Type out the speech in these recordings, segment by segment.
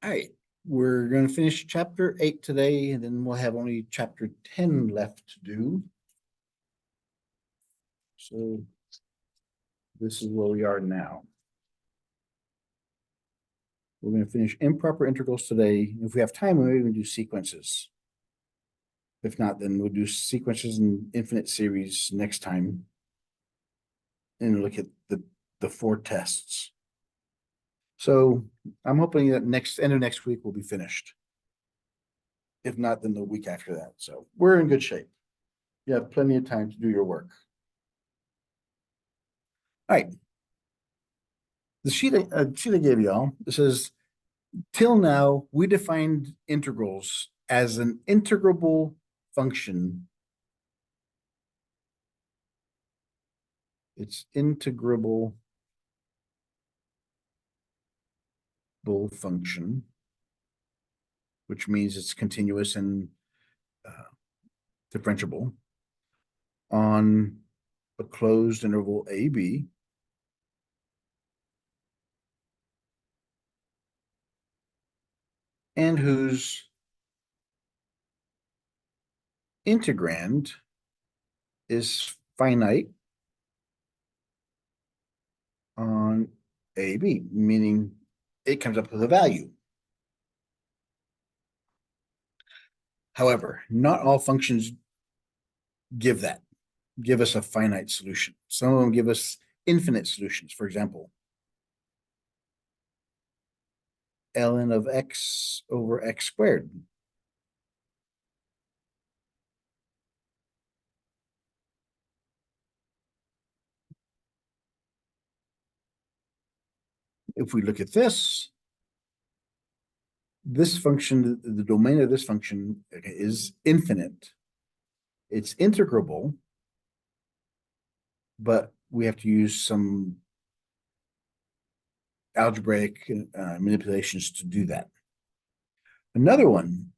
All right, we're going to finish chapter 8 today, and then we'll have only chapter 10 left to do. So this is where we are now. We're going to finish improper integrals today. If we have time, we'll even do sequences. If not, then we'll do sequences and infinite series next time and look at the 4 tests. So I'm hoping that end of next week we'll be finished. If not, then the week after that. So we're in good shape. You have plenty of time to do your work. All right. The sheet I gave y'all, it says, till now, we defined integrals as an integrable function. It's integrable function, which means it's continuous and differentiable on a closed interval a, b, and whose integrand is finite on a, b, meaning it comes up with a value. However, not all functions give us a finite solution. Some of them give us infinite solutions. For example, ln of x over x squared. If we look at this function, the domain of this function is infinite. It's integrable, but we have to use some algebraic manipulations to do that. Another one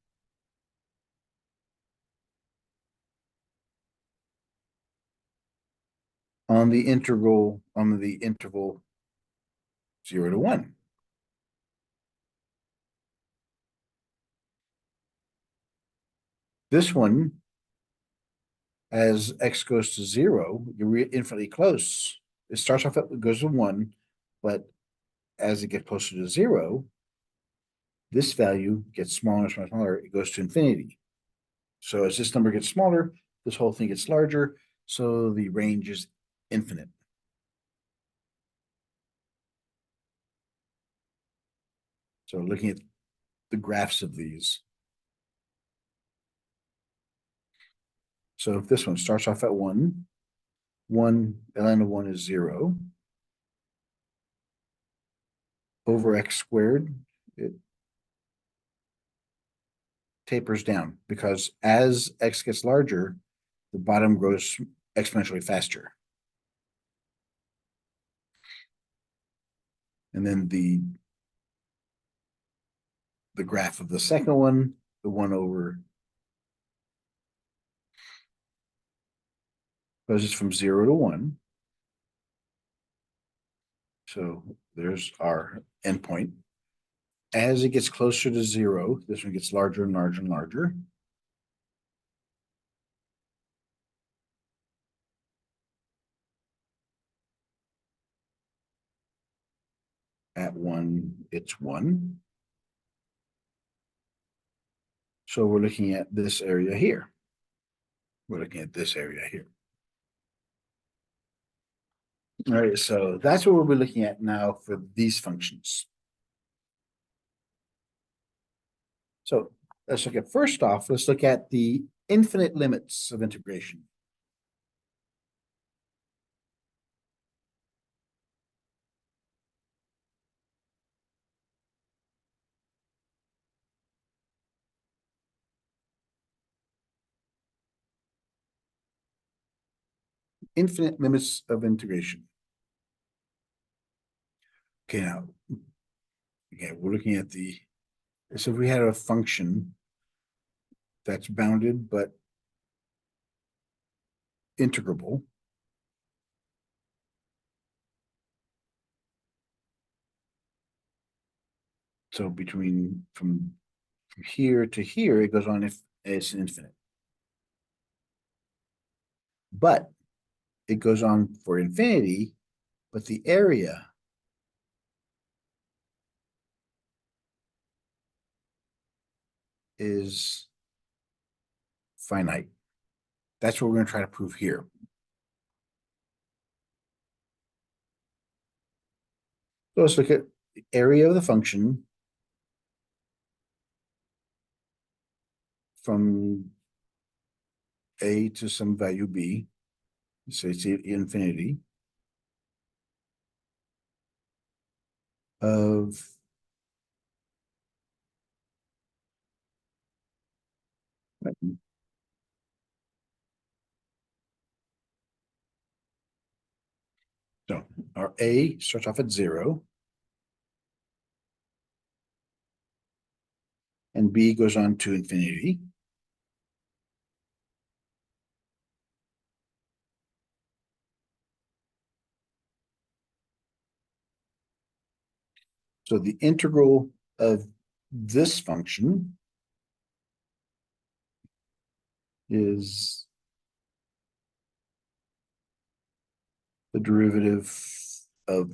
on the interval 0 to 1. This one, as x goes to 0, you're infinitely close. It starts off it goes to 1, but as it gets closer to 0, this value gets smaller and smaller. It goes to infinity. So as this number gets smaller, this whole thing gets larger. So the range is infinite. So looking at the graphs of these. So if this one starts off at 1, ln of 1 is 0 over x squared. It tapers down because as x gets larger, the bottom grows exponentially faster. And then the graph of the second one, the 1 over, goes from 0 to 1. So there's our endpoint. As it gets closer to 0, this one gets larger and larger and larger. At 1, it's 1. So we're looking at this area here. We're looking at this area here. All right, so that's what we'll be looking at now for these functions. So let's look at, first off, let's look at the infinite limits of integration. Infinite limits of integration. Okay, now, okay, we're looking at so if we had a function that's bounded but integrable, So from here to here, it goes on if it's infinite. But it goes on for infinity, but the area is finite. That's what we're going to try to prove here. So let's look at the area of the function from a to some value b. So it's infinity of so our a starts off at 0, and b goes on to infinity. So the integral of this function is the derivative of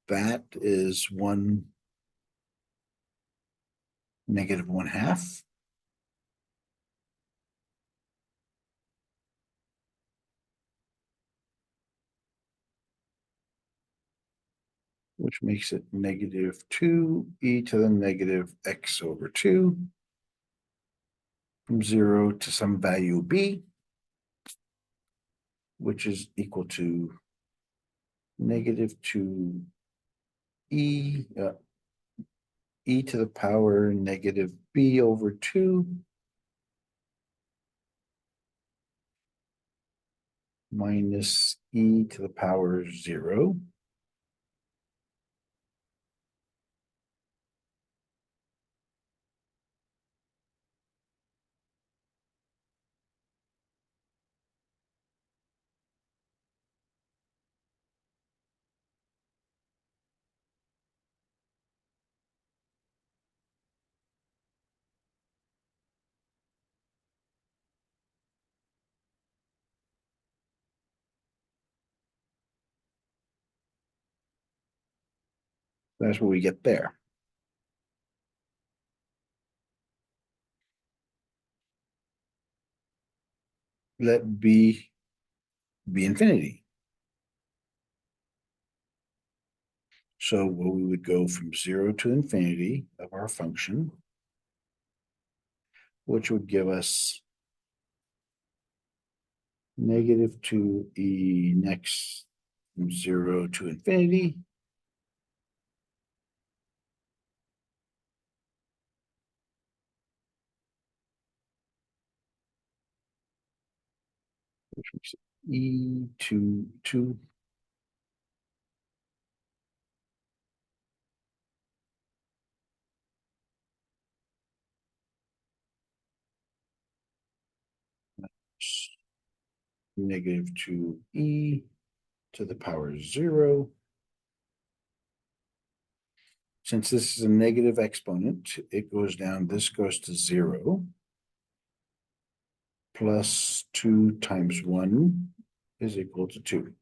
that is 1 negative 1/2. Which makes it negative 2e to the negative x over 2 from 0 to some value b, which is equal to negative 2e e to the power negative b over 2 minus e to the power 0. That's what we get there. Let b be infinity. So we would go from 0 to infinity of our function, which would give us negative 2e next from 0 to infinity. Which makes it e to 2 negative 2e to the power 0. Since this is a negative exponent, it goes down, this goes to 0. Plus 2 times 1 is equal to 2.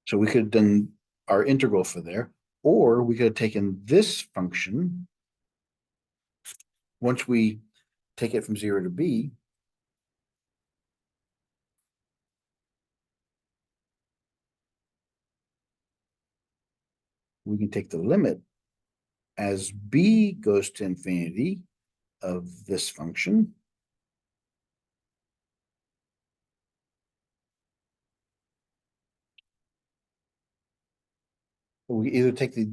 So we could have done our integral for there, or we could have taken this function. Once we take it from 0 to b, we can take the limit as b goes to infinity of this function. We either take the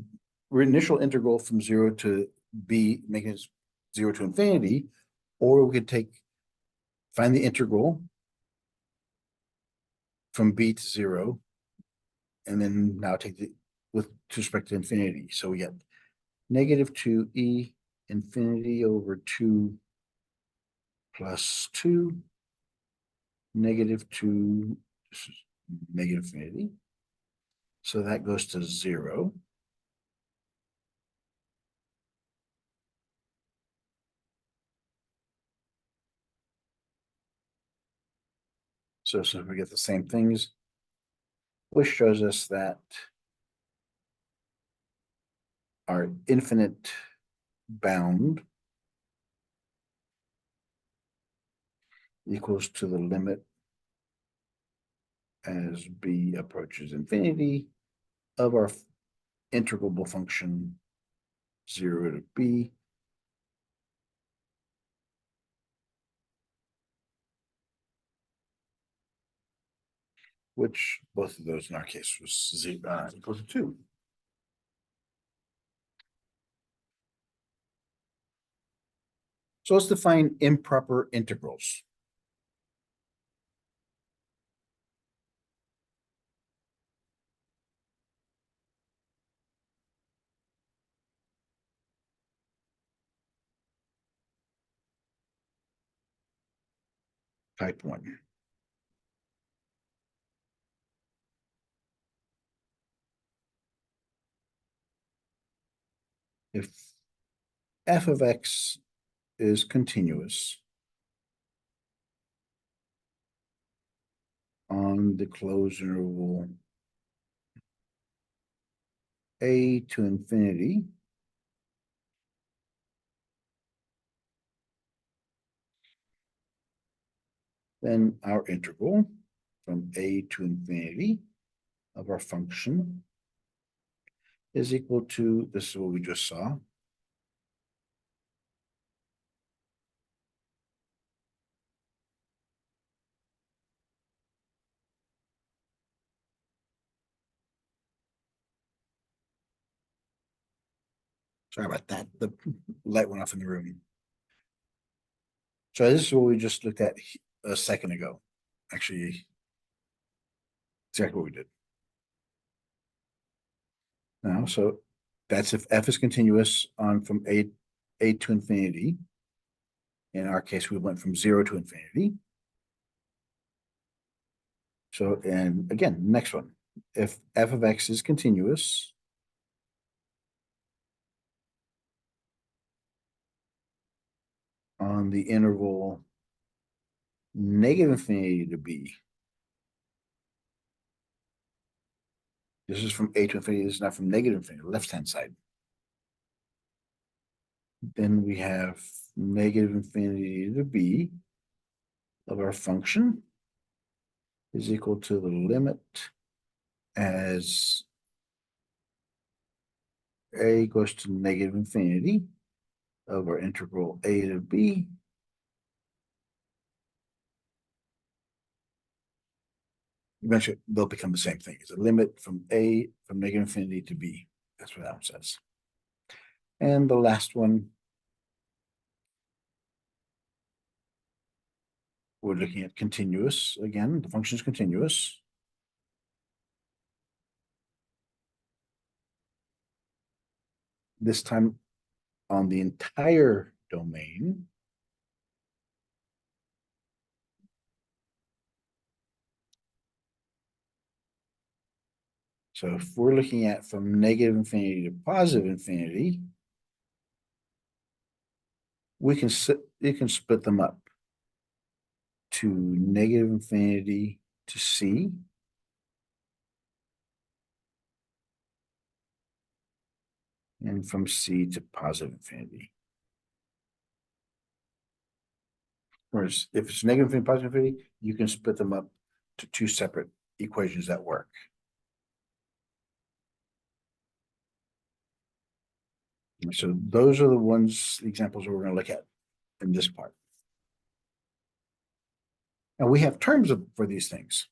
initial integral from 0 to b, making it 0 to infinity, or we could find the integral from b to 0, and then now take the with respect to infinity. So we get negative 2e infinity over 2 plus 2 negative 2, negative infinity. So that goes to 0. So since we get the same things, which shows us that our infinite bound equals to the limit as b approaches infinity of our integrable function 0 to b, which both of those in our case was equal to 2. So let's define improper integrals. Type 1. If f of x is continuous on the closed interval a to infinity, then our integral from a to infinity of our function is equal to, this is what we just saw, sorry about that, the light went off in the room. So this is what we just looked at a second ago. Actually, exactly what we did. Now, so that's if f is continuous on from a to infinity. In our case, we went from 0 to infinity. So, and again, next one, if f of x is continuous on the interval negative infinity to b, this is from a to infinity, this is not from negative infinity, left-hand side. Then we have negative infinity to b of our function is equal to the limit as a goes to negative infinity of our integral a to b eventually they'll become the same thing. It's a limit from negative infinity to b. That's what that one says. And the last one, we're looking at continuous. Again, the function is continuous. This time on the entire domain. So if we're looking at from negative infinity to positive infinity, you can split them up to negative infinity to c, and from c to positive infinity. Whereas if it's negative infinity, positive infinity, you can split them up to two separate equations that work. So those are the ones, examples that we're going to look at in this part. And we have terms for these things.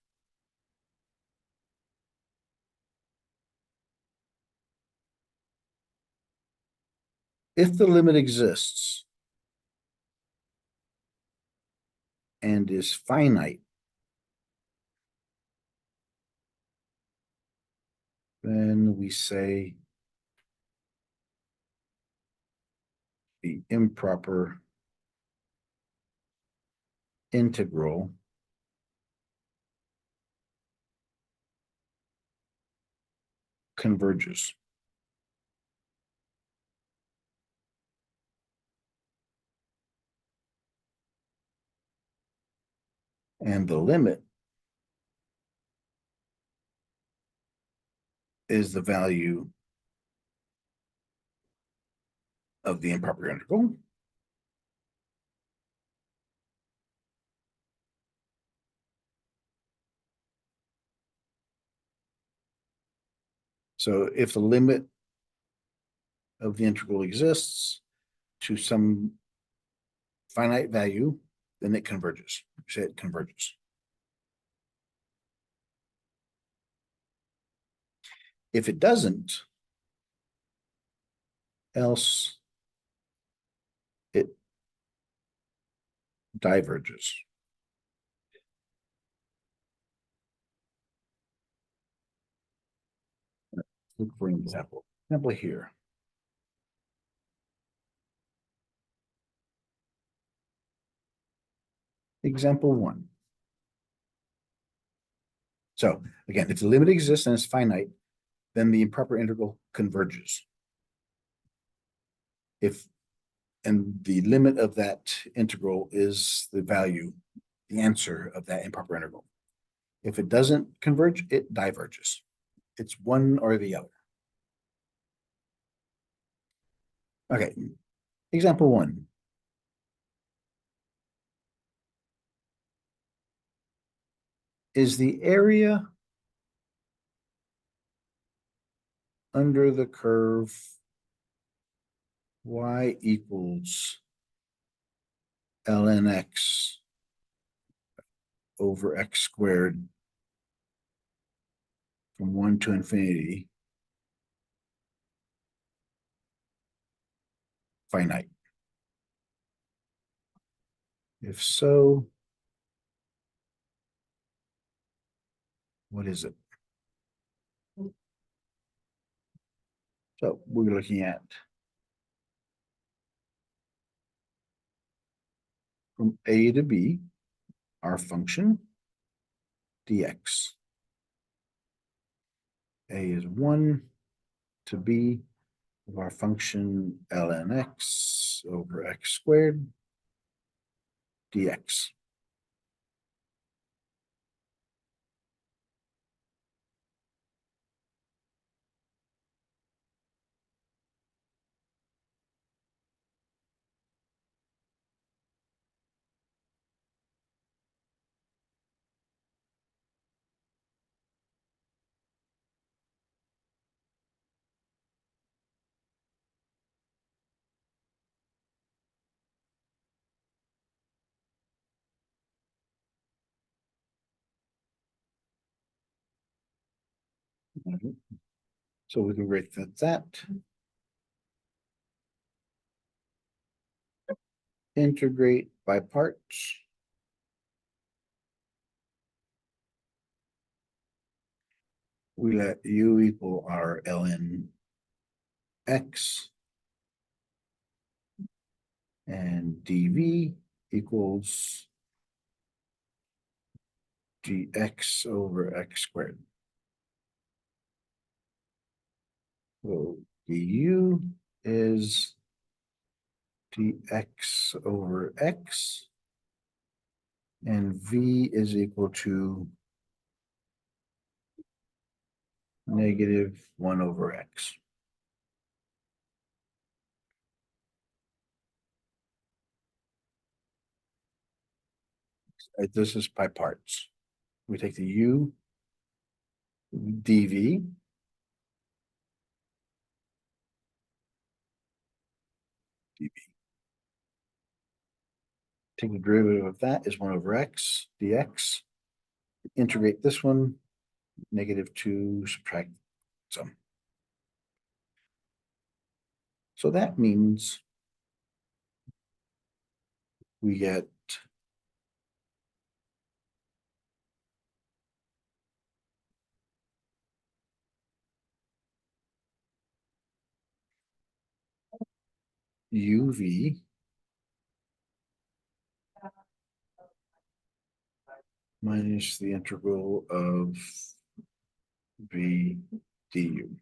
If the limit exists and is finite, then we say the improper integral converges. And the limit is the value of the improper integral. So if the limit of the integral exists to some finite value, then it converges. Say it converges. If it doesn't, else it diverges. Look for an example. Example here. Example 1. So again, if the limit exists and it's finite, then the improper integral converges. If and the limit of that integral is the value, the answer of that improper integral. If it doesn't converge, it diverges. It's one or the other. Okay, example 1. Is the area under the curve y equals ln x over x squared from 1 to infinity finite? If so, what is it? So we're looking at from a to b, our function dx. A is 1 to b of our function ln x over x squared dx. So we can write that integrate by parts. We let u equal our ln x and dv equals dx over x squared. So du is dx over x, and v is equal to -1 over x. This is by parts. We take the u dv, take the derivative of that is 1 over x dx. Integrate this one, -2, subtract some. So that means we get uv minus the integral of v du.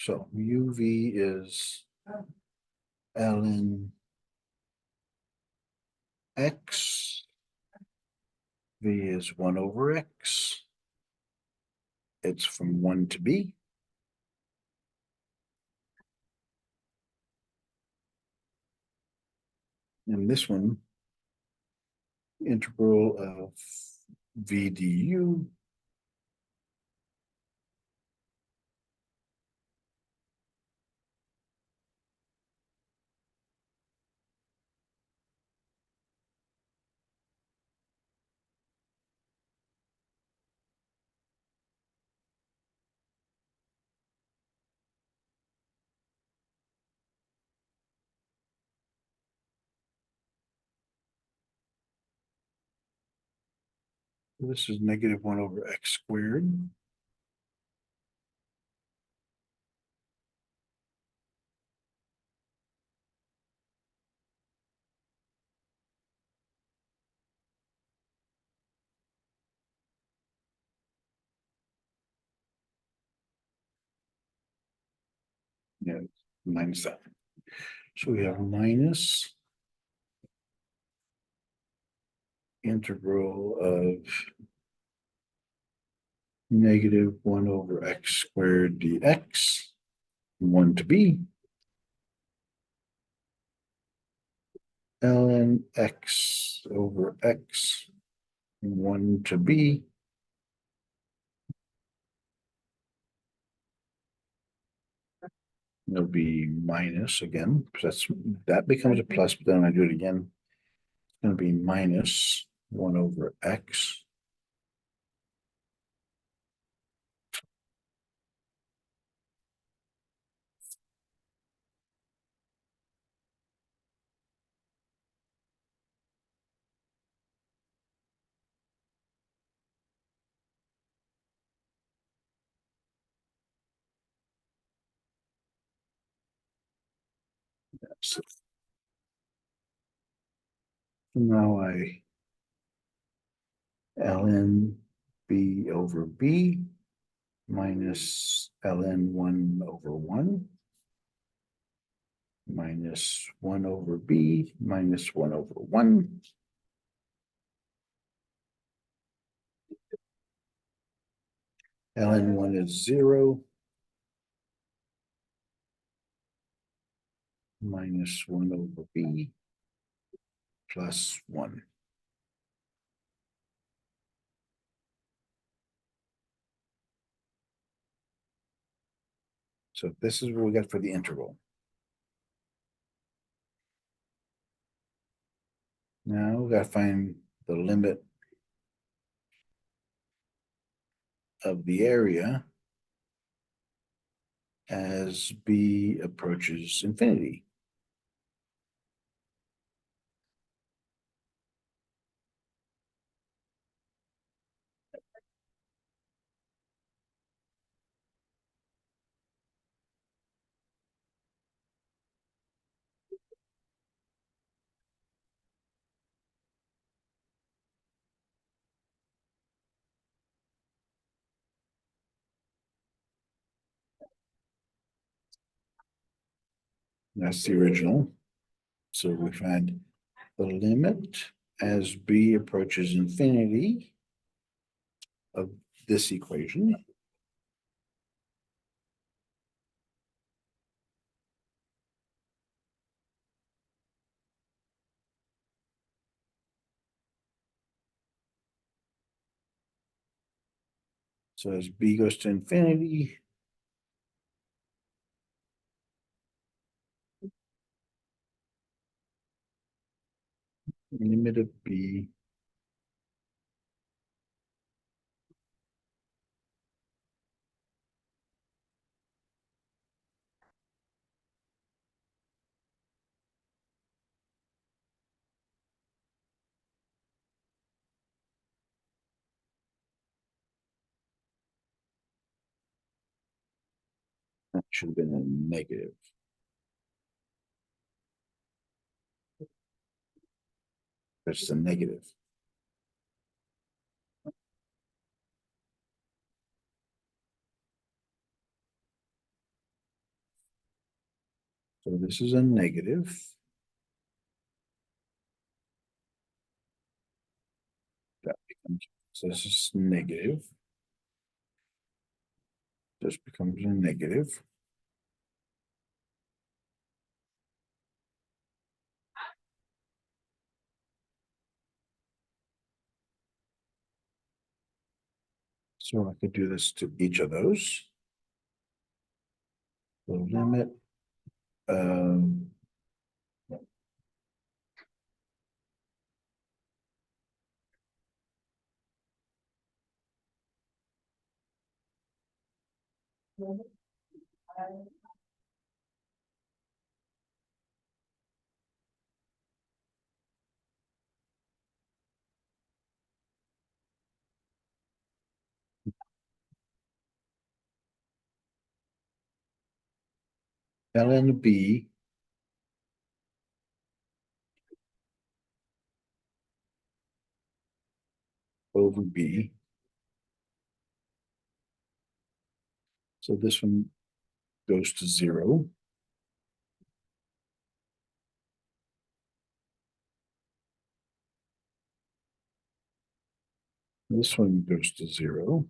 So UV is ln x. V is 1 over x. It's from 1 to b. And this one, integral of v du this is negative 1 over x squared. Yeah, minus that. So we have minus integral of negative 1 over x squared dx, 1 to b, ln x over x, 1 to b, it'll be minus again, because that becomes a plus, but then when I do it again, it's going to be minus 1 over x. So now I ln b over b minus ln 1 over 1 minus 1 over b minus 1 over 1. Ln 1 is 0 minus 1 over b plus 1. So this is what we got for the integral. Now we got to find the limit of the area as b approaches infinity. That's the original. So we find the limit as b approaches infinity of this equation. So as b goes to infinity, limit of b that should have been a negative. That's a negative. this is a negative. That becomes, so this is negative. This becomes a negative. So I could do this to each of those. The limit, um, ln b over b. So this one goes to 0. This one goes to 0.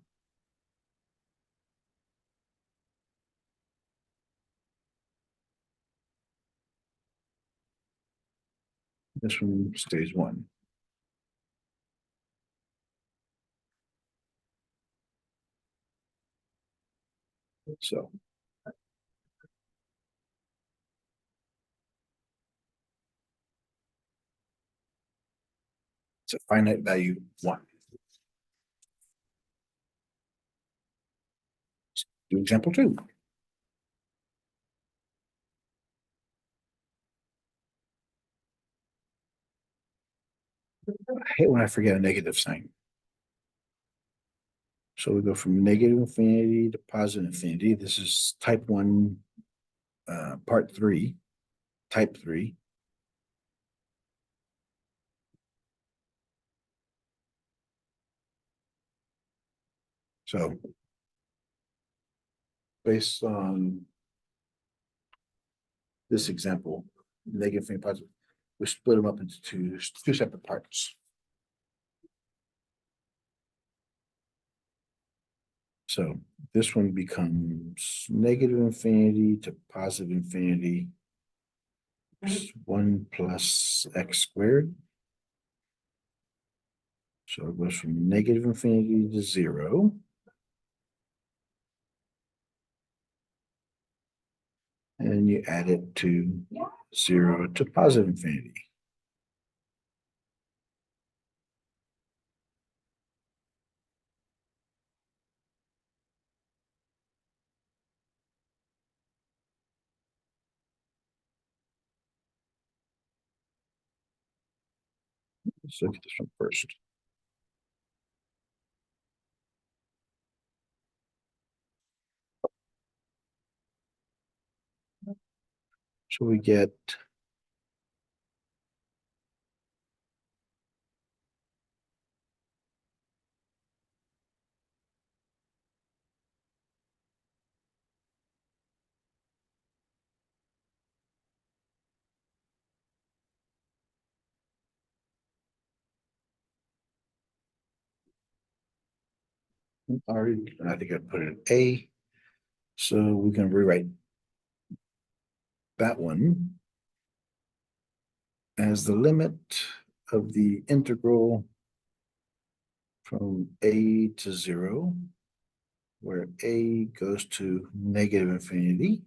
This one stays 1. So it's a finite value 1. Do example 2. I hate when I forget a negative sign. So we go from negative infinity to positive infinity. This is type 1, part 3, type 3. So based on this example, negative infinity, positive, we split them up into two separate parts. So this one becomes negative infinity to positive infinity, 1 plus x squared. So it goes from negative infinity to 0. And you add it to 0 to positive infinity. Let's look at this one first. So we get already, I think I put it in A. So we can rewrite that one as the limit of the integral from A to 0, where A goes to negative infinity.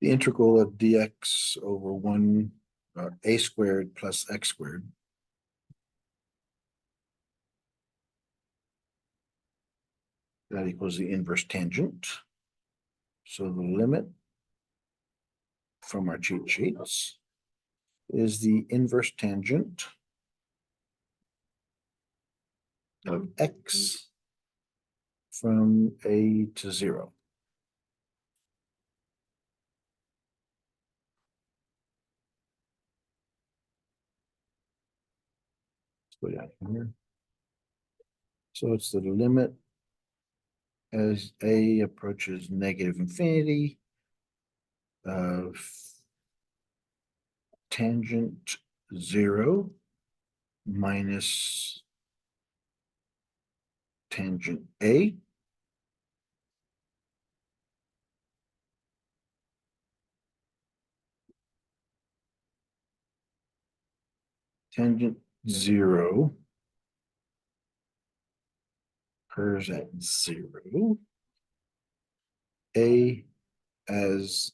The integral of dx over 1, a squared plus x squared. That equals the inverse tangent. So the limit from our cheat sheets is the inverse tangent of x from A to 0. Let's put it out here. So it's the limit as a approaches negative infinity of tangent 0 minus tangent A tangent 0 occurs at 0. A as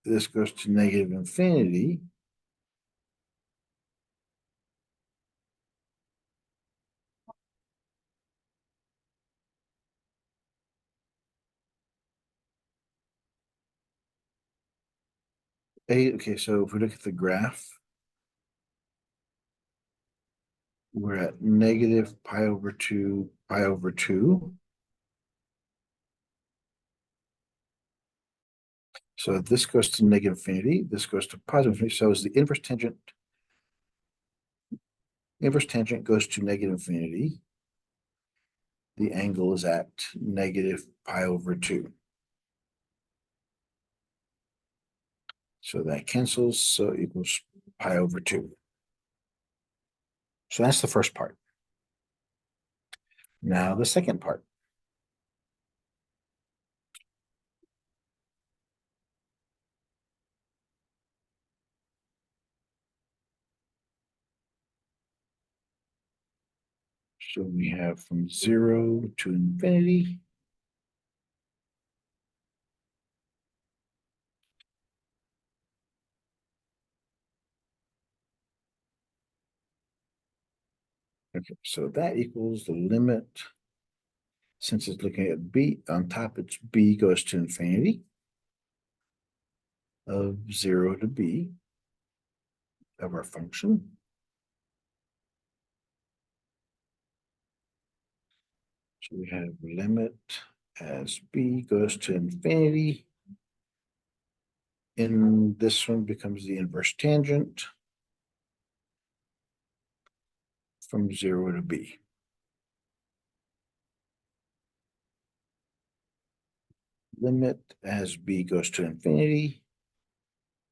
this goes to negative infinity. Okay, so if we look at the graph, we're at negative pi over 2, pi over 2. So this goes to negative infinity, this goes to positive infinity. So as the inverse tangent goes to negative infinity, the angle is at negative pi over 2. So that cancels, so equals pi over 2. So that's the first part. Now the second part. So we have from 0 to infinity. Okay, so that equals the limit. Since it's looking at b, on top it's b goes to infinity of 0 to b of our function. So we have limit as b goes to infinity. And this one becomes the inverse tangent from 0 to b. Limit as b goes to infinity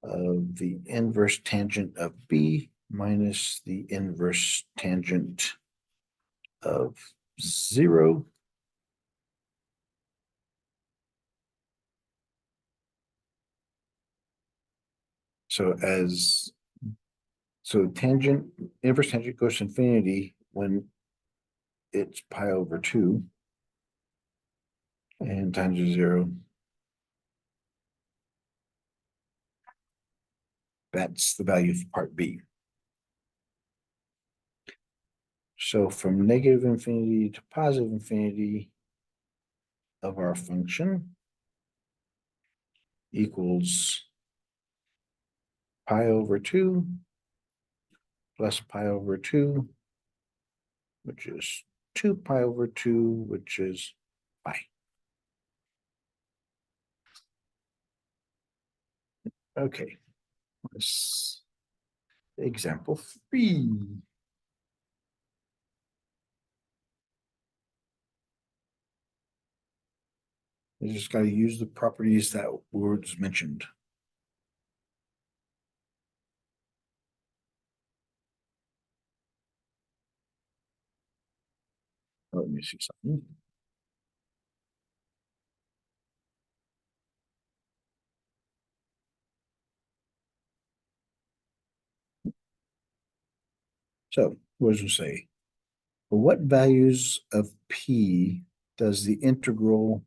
of the inverse tangent of b minus the inverse tangent of 0. So inverse tangent goes to infinity when it's pi over 2 and times 0. That's the value for part B. So from negative infinity to positive infinity of our function equals pi over 2 plus pi over 2, which is 2 pi over 2, which is pi. Okay, let's example 3. You just got to use the properties that were mentioned. Let me see something. So what does it say? What values of p does the integral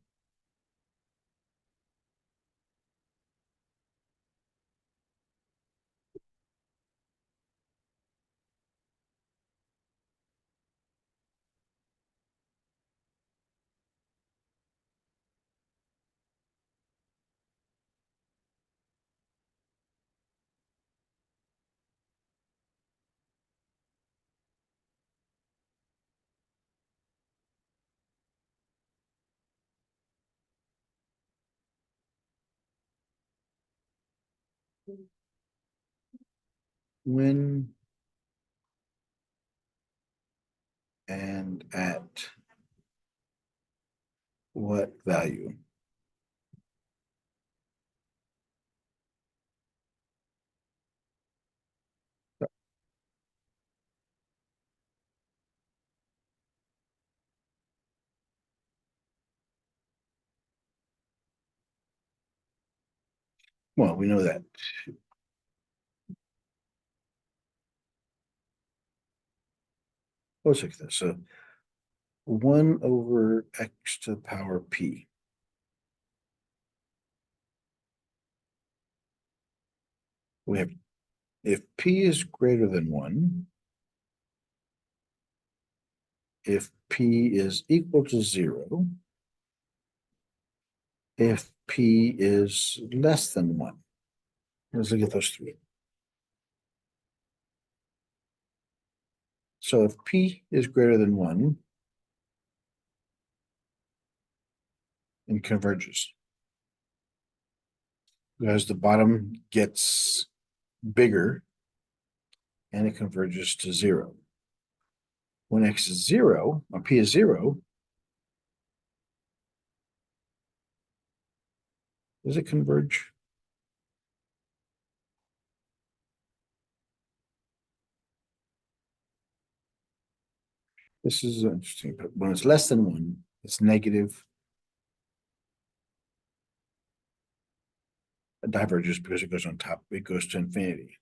when And at what value? Well, we know that. Let's look at this. So 1 over x to the power p. We have, if p is greater than 1, if p is equal to 0, if p is less than 1. Let's look at those three. So if p is greater than 1 and converges, because the bottom gets bigger and it converges to 0. When x is 0, or p is 0, does it converge? This is interesting, but when it's less than 1, it's negative. It diverges because it goes on top, it goes to infinity.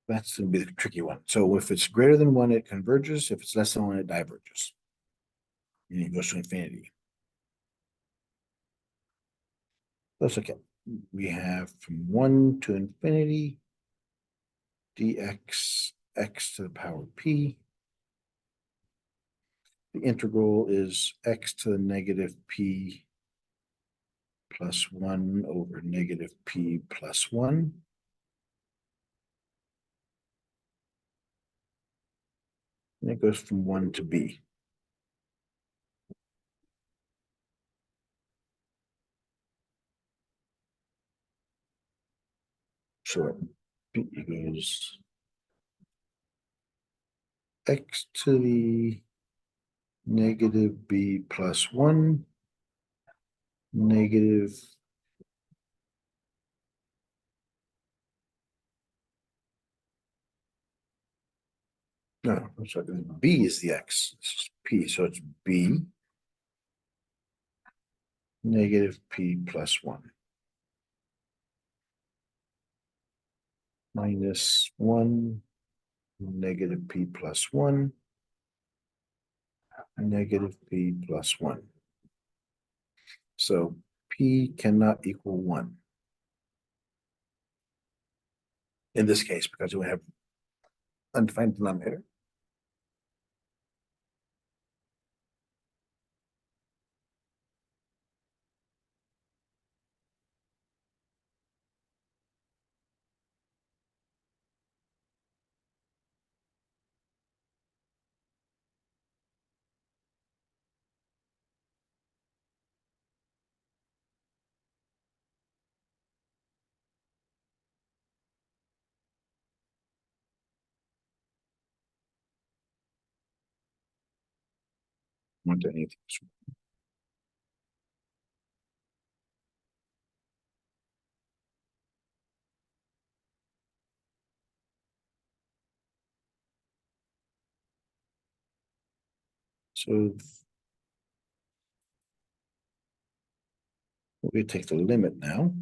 That's going to be the tricky one. So if it's greater than 1, it converges. If it's less than 1, it diverges. And it goes to infinity. Let's look at, we have from 1 to infinity, dx x to the power p. The integral is x to the negative p plus 1 over negative p plus 1. And it goes from 1 to b. So b equals x to the negative b plus 1, negative no, I'm sorry, b is the x, this is p, so it's b negative p plus 1 minus 1 negative p plus 1 negative p plus 1. So p cannot equal 1 in this case because we have undefined denominator. Want anything. So we take the limit now.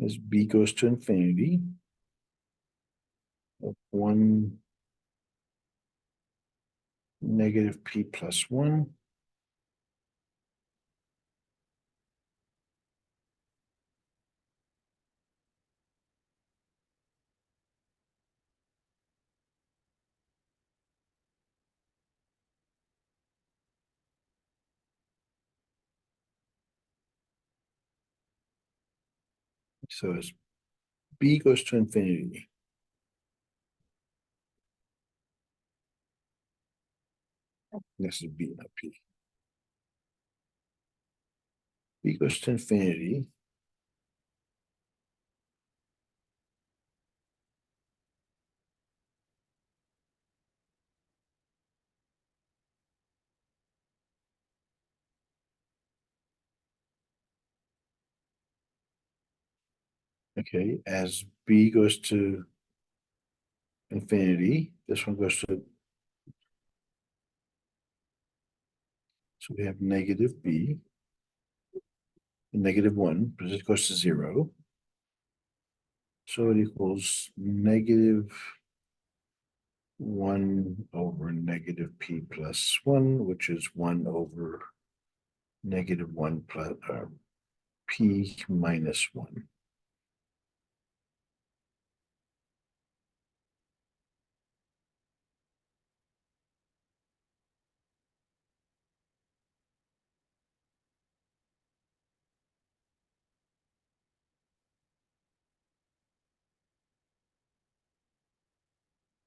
As b goes to infinity of 1 negative p plus 1 so as b goes to infinity This is B, not P. B goes to infinity. Okay, as B goes to infinity, this one goes to, so we have negative B, -1, but this goes to 0. So it equals -1/-P+1, which is 1/-1 plus P minus 1.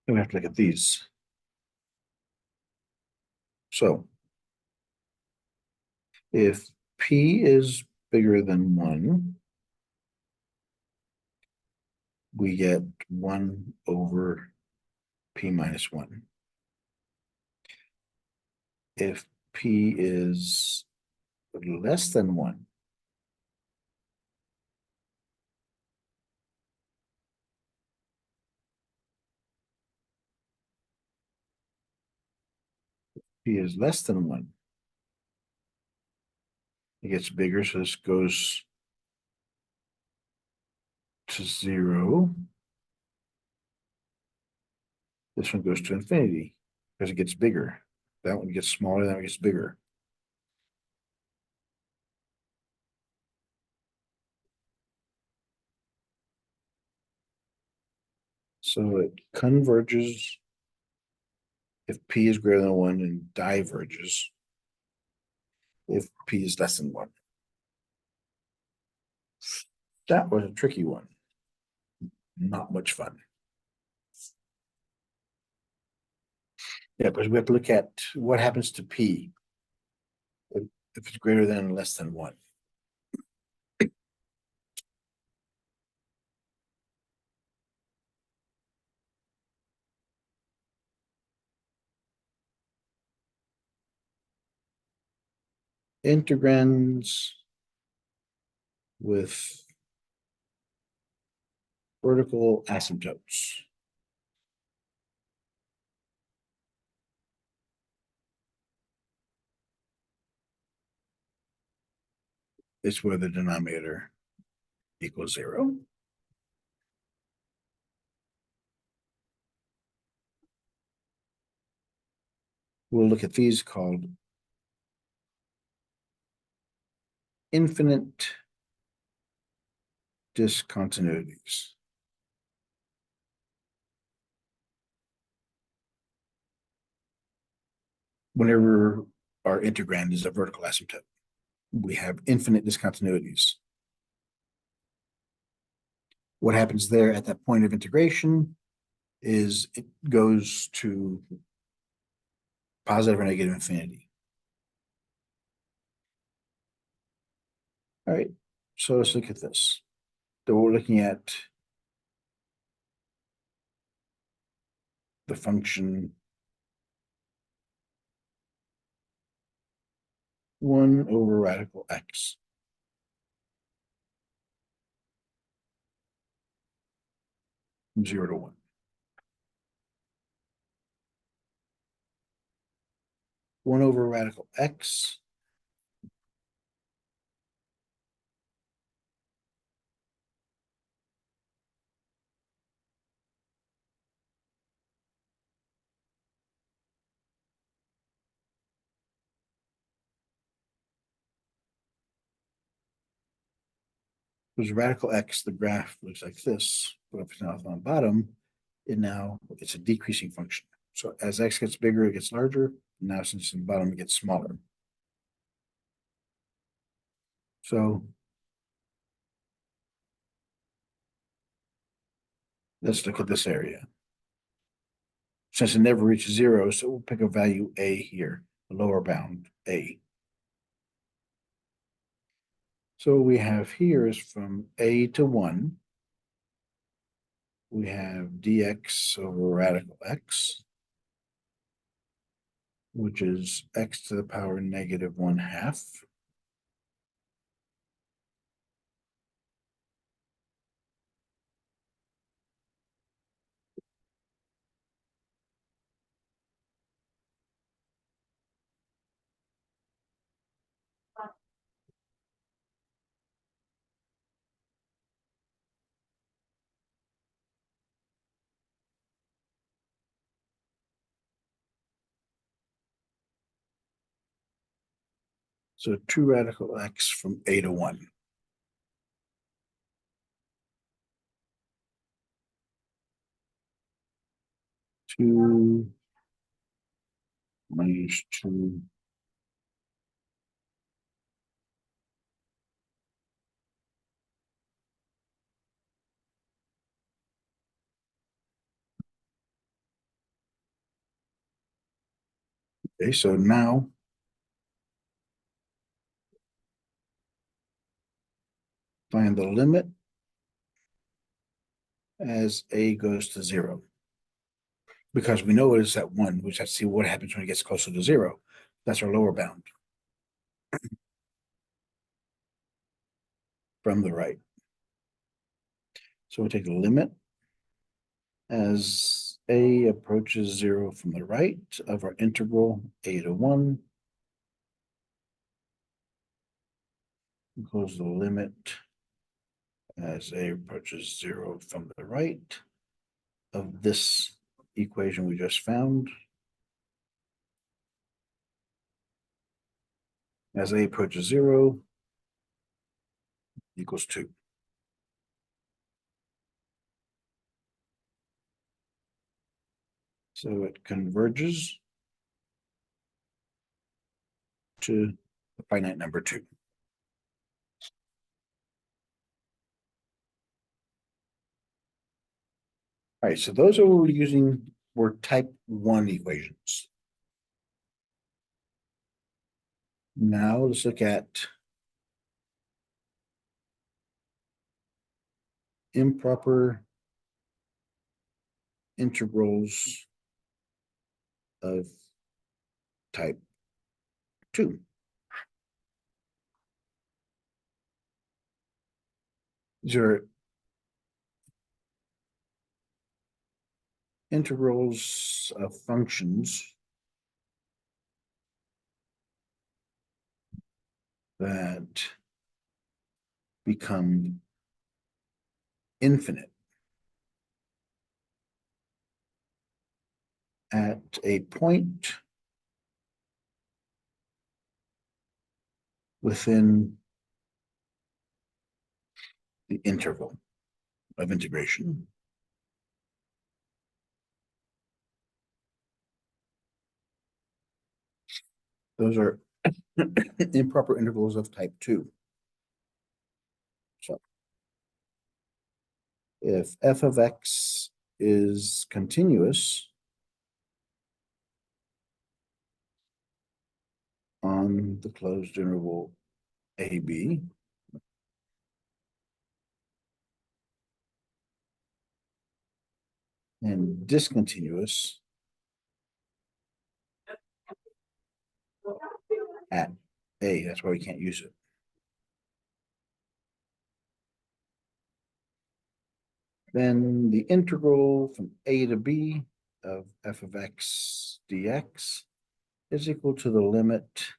And we have to look at these. So if P is bigger than 1, we get 1/P minus 1. If P is less than 1, P is less than 1, it gets bigger, so this goes to 0. This one goes to infinity because it gets bigger. That one gets smaller, that one gets bigger. So it converges if P is greater than 1 and diverges if P is less than 1. That was a tricky one. Not much fun. Yeah, because we have to look at what happens to P if it's greater than or less than 1. Integrands with vertical asymptotes. Is where the denominator equals 0. We'll look at these called infinite discontinuities. Whenever our integrand is a vertical asymptote, we have infinite discontinuities. What happens there at that point of integration is it goes to positive or negative infinity. All right, so let's look at this. So we're looking at the function 1/radical x. From 0 to 1. 1/radical x because radical x, the graph looks like this, but if it's now on the bottom, it's a decreasing function. So as x gets bigger, it gets larger. Now since it's in the bottom, it gets smaller. So let's look at this area. since it never reaches zero, so we'll pick a value A here, the lower bound A. So what we have here is from A to 1, we have dx over radical x, which is x to the power negative 1/2. So 2 radical x from A to 1. 2 minus 2 . Okay, so now find the limit as A goes to 0. Because we know it is at 1, we just have to see what happens when it gets closer to 0. That's our lower bound from the right. So we take the limit as A approaches 0 from the right of our integral A to 1 equals the limit as A approaches 0 from the right of this equation we just found. As A approaches 0 equals 2. So it converges to the finite number 2. All right, so those are what we're using were type 1 equations. Now let's look at improper integrals of type 2. These are integrals of functions that become infinite at a point within the interval of integration. Those are improper intervals of type 2. So if f of x is continuous on the closed interval AB, and discontinuous at A, that's why we can't use it. Then the integral from A to B of f of x dx is equal to the limit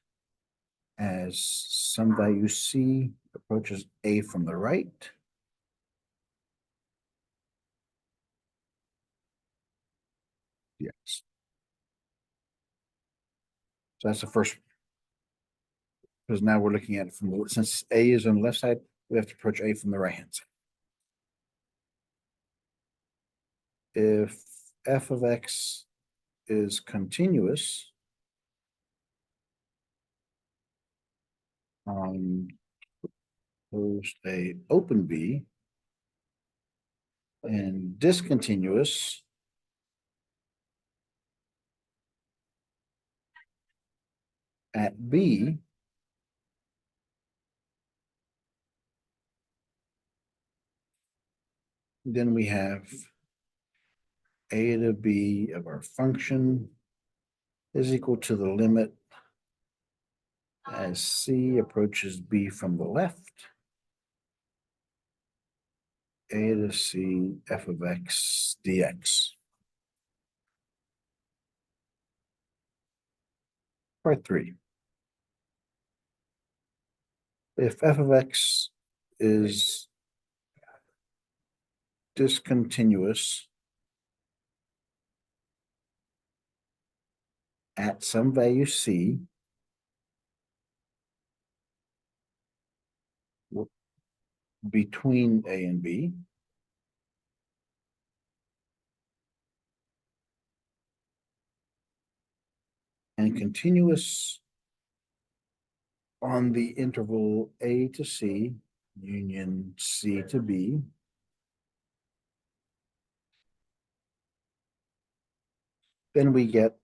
as some value c approaches A from the right dx. So that's the first, because now we're looking at it from the, since A is on the left side, we have to approach A from the right hand side. If f of x is continuous on closed A open B and discontinuous At B, then we have a to b of our function is equal to the limit as c approaches b from the left, a to c f of x dx. Part 3. If f of x is discontinuous at some value c, between a and b, and continuous on the interval a to c union c to b, then we get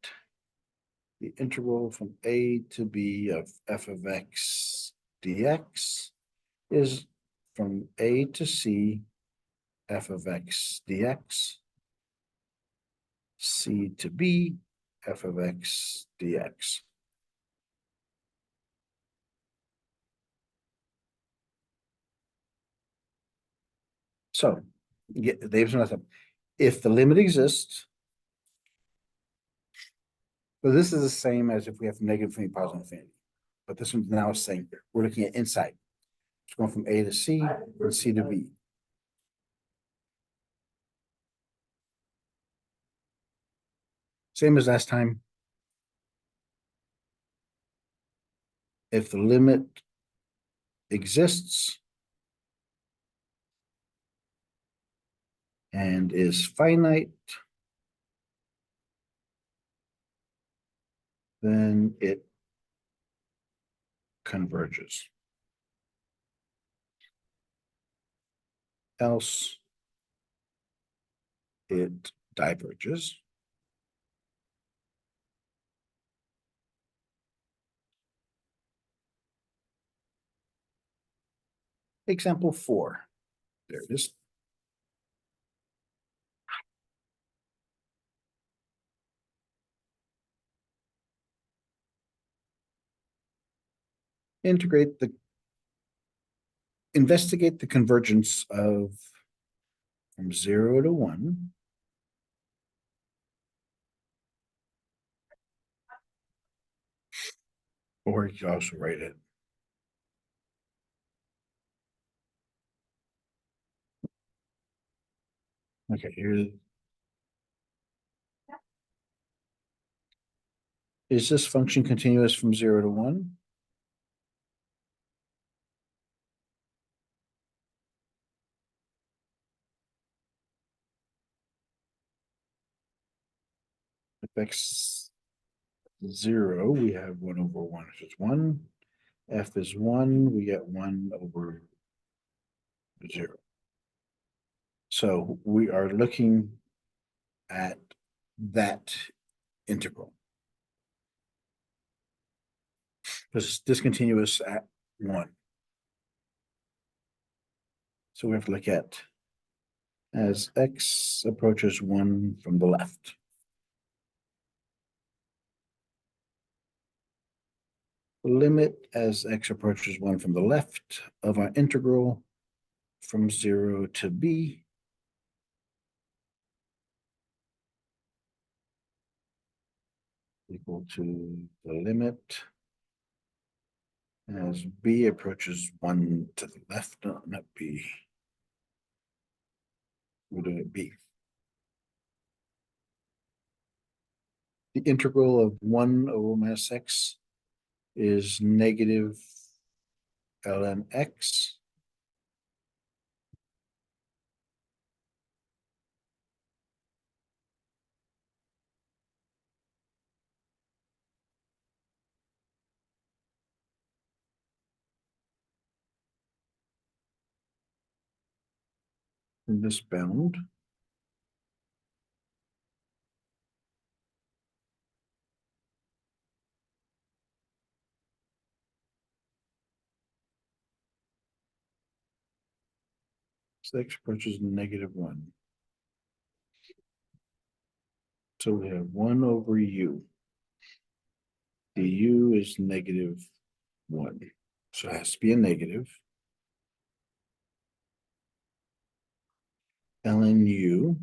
the integral from a to b of f of x dx is from a to c f of x dx, c to b f of x dx. So, Dave's method. If the limit exists, so this is the same as if we have negative infinity, positive infinity. But this one's now saying we're looking at inside. It's going from A to C and C to B. Same as last time. If the limit exists and is finite, then it converges. Else, it diverges. Example 4. There it is. Investigate the convergence of from 0 to 1 or you can also write it. Okay, here. Is this function continuous from 0 to 1? If x 0, we have 1 over 1, which is 1. F is 1, we get 1 over 0. So we are looking at that integral. Because it's discontinuous at 1. So we have to look at as x approaches 1 from the left. The limit as x approaches 1 from the left of our integral from 0 to b equal to the limit as b approaches 1 to the left, no, not b. We're doing it b. The integral of 1 over minus x is negative ln x. In this bound. So x approaches -1. So we have 1 over u. The u is -1. So it has to be a negative. Ln u,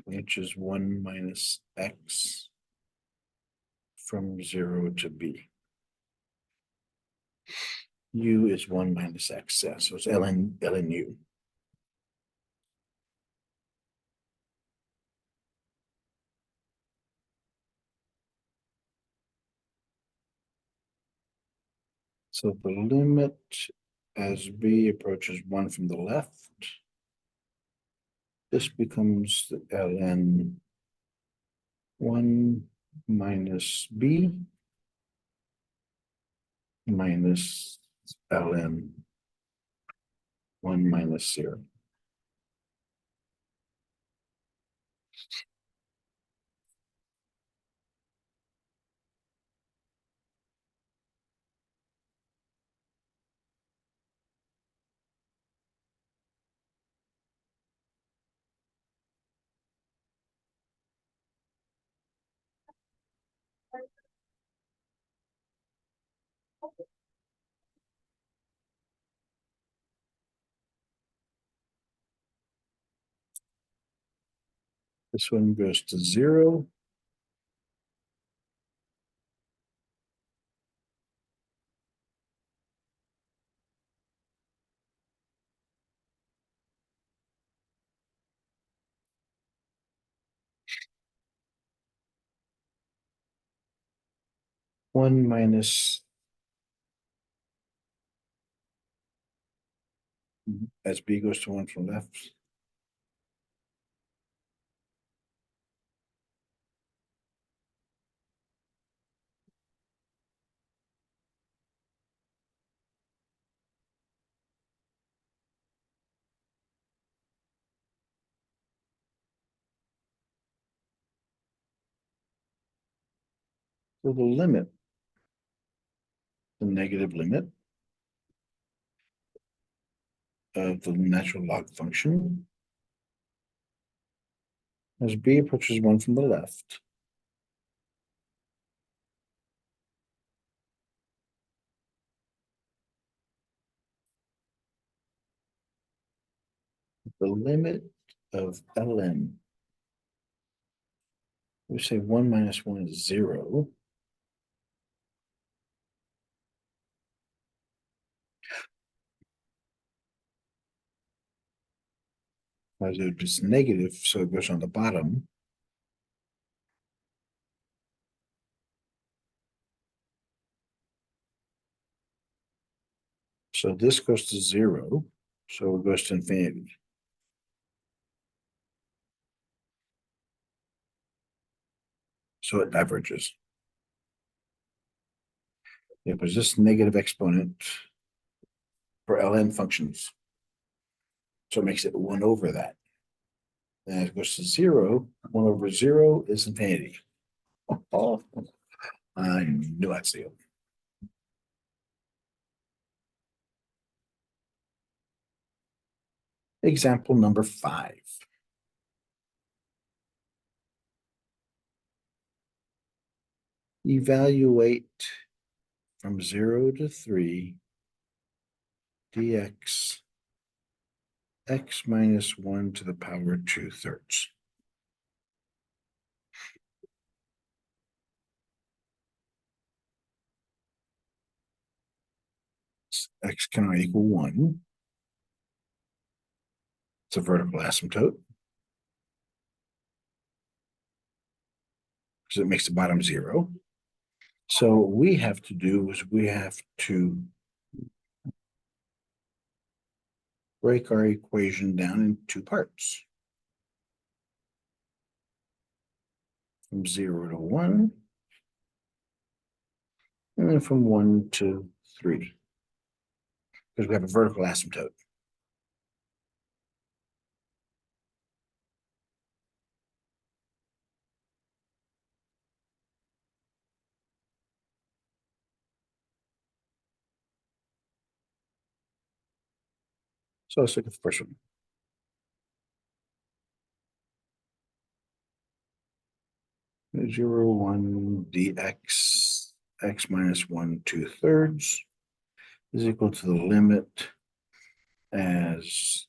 which is 1 minus x from 0 to b. U is 1 minus x, yeah, so it's ln u. So the limit as b approaches 1 from the left, this becomes the ln 1 minus b minus ln 1 minus 0. This one goes to 0. One minus as b goes to 1 from left. So the limit, the negative limit of the natural log function as b approaches 1 from the left. The limit of ln, we say 1 minus 1 is 0. As it's negative, so it goes on the bottom. So this goes to 0, so it goes to infinity. So it diverges. Yeah, but this negative exponent for ln functions. So it makes it 1 over that. Then it goes to 0. 1 over 0 is infinity. Oh, I knew I'd see it. Example number 5. Evaluate from 0 to 3 dx x minus 1 to the power 2/3. X cannot equal 1. It's a vertical asymptote because it makes the bottom 0. So what we have to do is we have to break our equation down in 2 parts. From 0 to 1, and then from 1 to 3, because we have a vertical asymptote. So let's look at the first one. Zero, one, dx, x minus 1/2 is equal to the limit as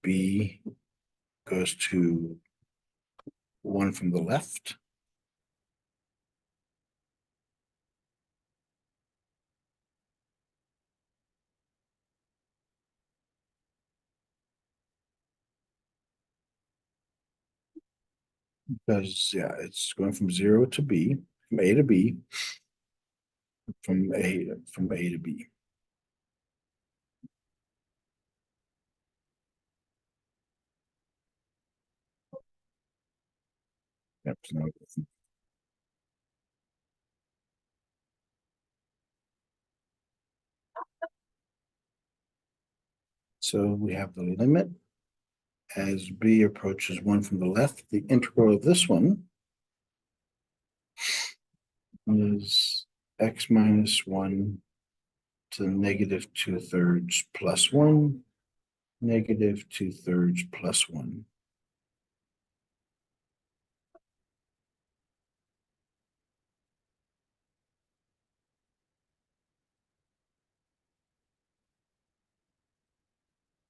b goes to 1 from the left. Because, yeah, it's going from 0 to b, from a to b, from a to b. Yep, so we have the limit as b approaches 1 from the left. The integral of this one is x minus 1 to the -2/3 plus 1, -2/3 plus 1.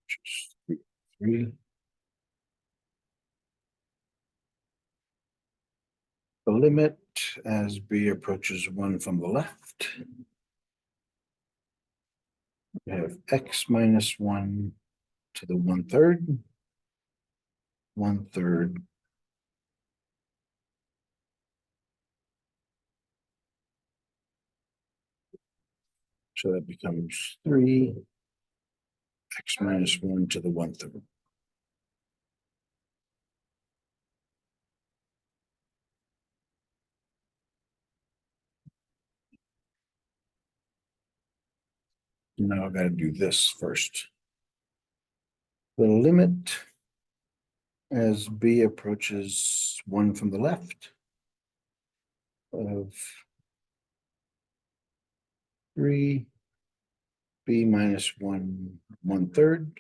Which is 3. The limit as b approaches 1 from the left. We have x minus 1 to the 1/3, 1/3. So that becomes 3, x minus 1 to the 1/3. Now I've got to do this first. The limit as b approaches 1 from the left of 3, b minus 1, 1/3,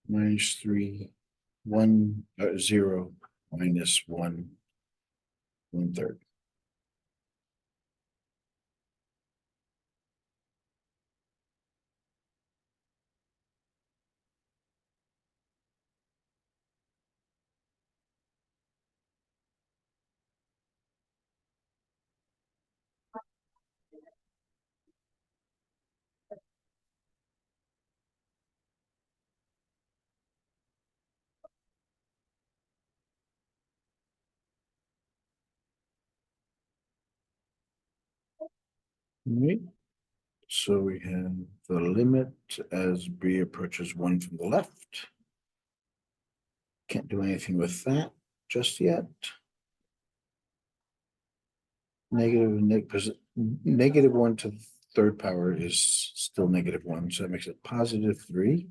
minus 3, 1, 0, minus 1, 1/3. Right. So we have the limit as b approaches 1 from the left. Can't do anything with that just yet. Because -1 to the 3rd power is still -1, so that makes it +3.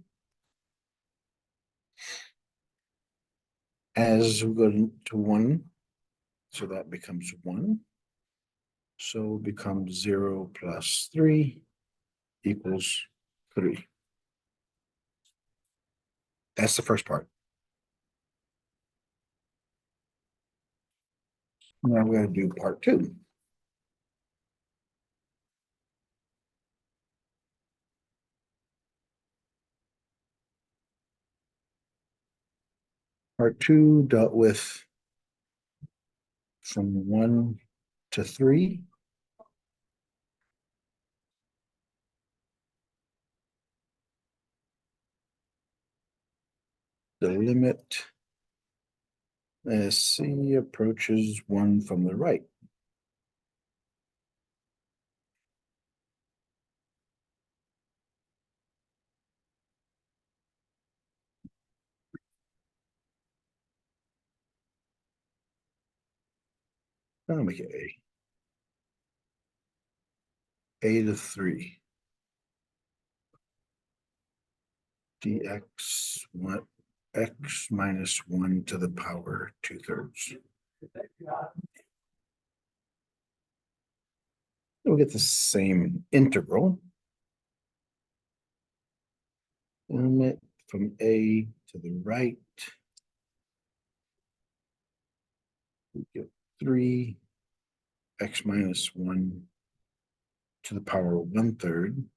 As we go to 1, so that becomes 1. So it becomes 0 plus 3 equals 3. That's the first part. Now we gotta do part 2. Part 2 dealt with from 1 to 3. The limit as c approaches 1 from the right. I'll make it a to 3. dx 1 x minus 1 to the power 2/3. We'll get the same integral. limit from A to the right. We get 3x minus 1 to the power of 1/3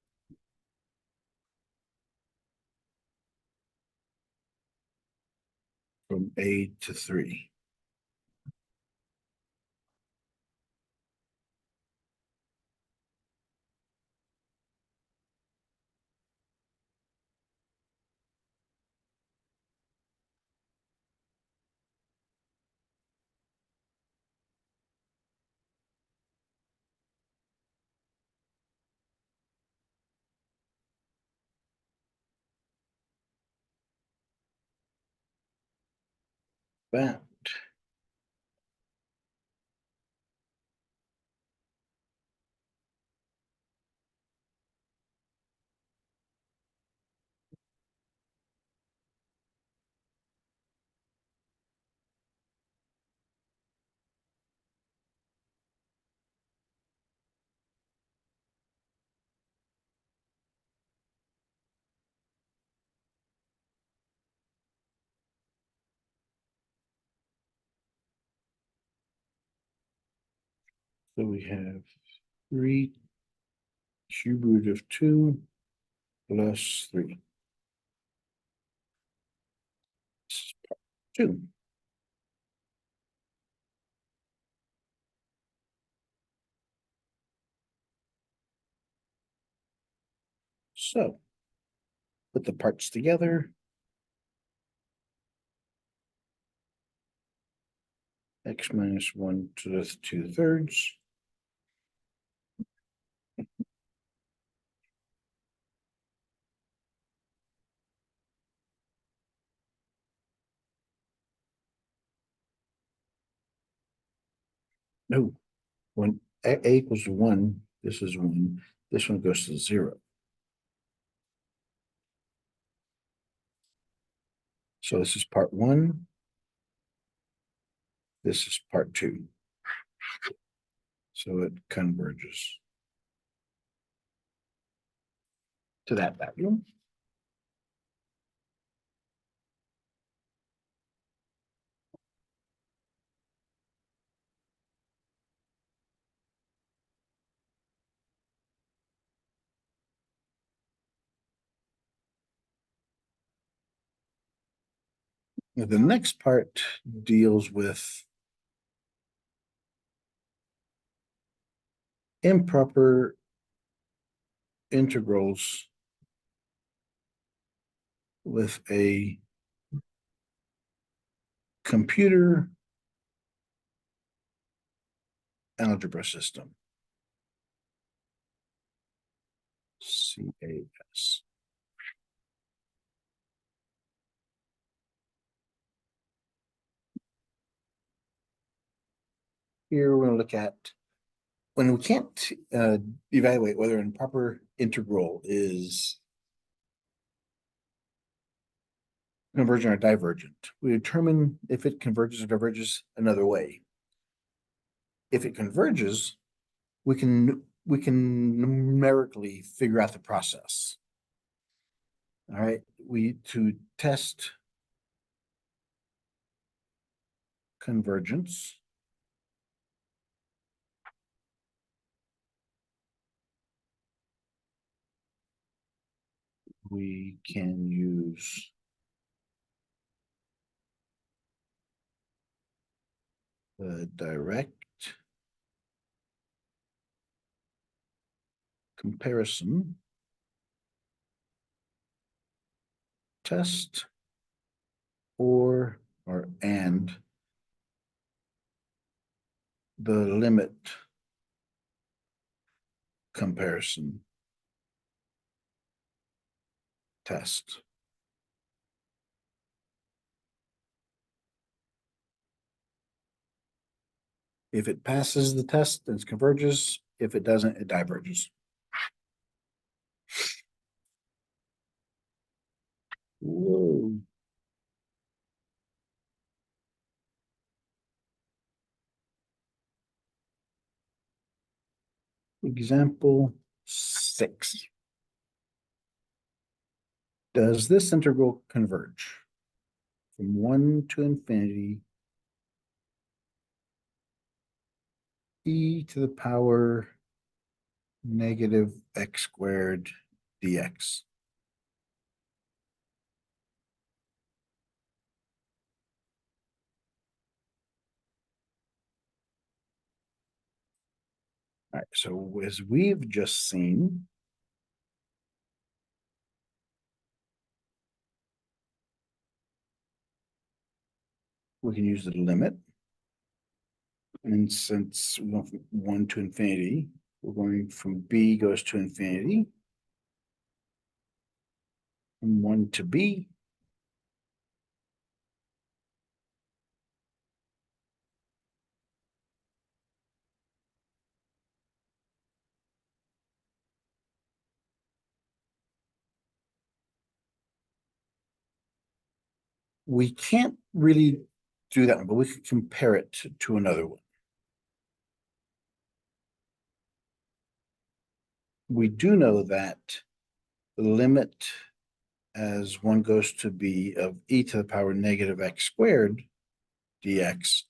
from A to 3. That so we have 3 cube root of 2 plus 3. 2. So put the parts together. X minus 1 to the 2/3. No, when A equals to 1, this is 1. This one goes to 0. So this is part 1. This is part 2. So it converges to that value. Now, the next part deals with improper integrals with a computer algebra system. CAS. Here we're going to look at when we can't evaluate whether an improper integral is convergent or divergent. We determine if it converges or diverges another way. If it converges, we can numerically figure out the process. All right, to test convergence, we can use the direct comparison test and the limit comparison test. If it passes the test, then it converges. If it doesn't, it diverges. Whoa. Example 6. Does this integral converge from 1 to infinity e to the power negative x squared dx? All right, so as we've just seen, we can use the limit. And since we went from 1 to infinity, we're going from b goes to infinity, from 1 to b. We can't really do that one, but we can compare it to another one. We do know that the limit as 1 goes to b of e to the power negative x squared dx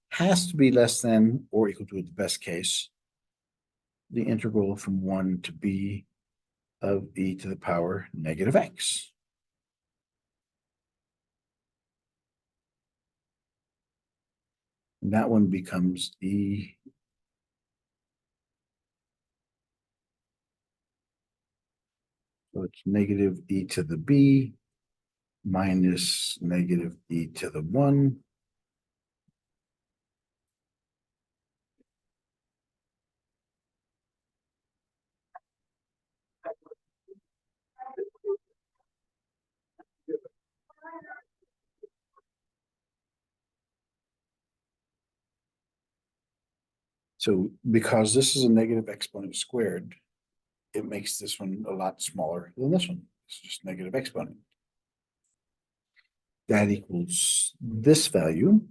has to be less than or equal to, the best case, the integral from 1 to b of e to the power negative x. And that one becomes e so it's negative e to the b minus negative e to the 1 So because this is a negative exponent squared, it makes this one a lot smaller than this one. It's just negative exponent. That equals this value.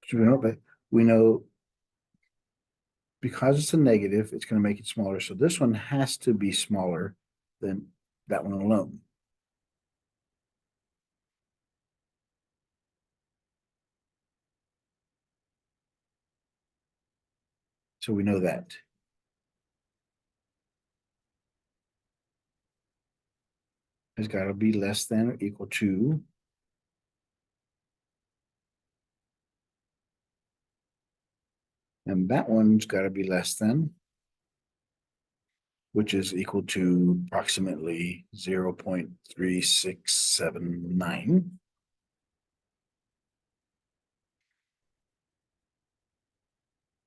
So we know because it's a negative, it's going to make it smaller. So this one has to be smaller than that one alone. So we know that. It's got to be less than or equal to and that one's got to be less than, which is equal to approximately 0.3679.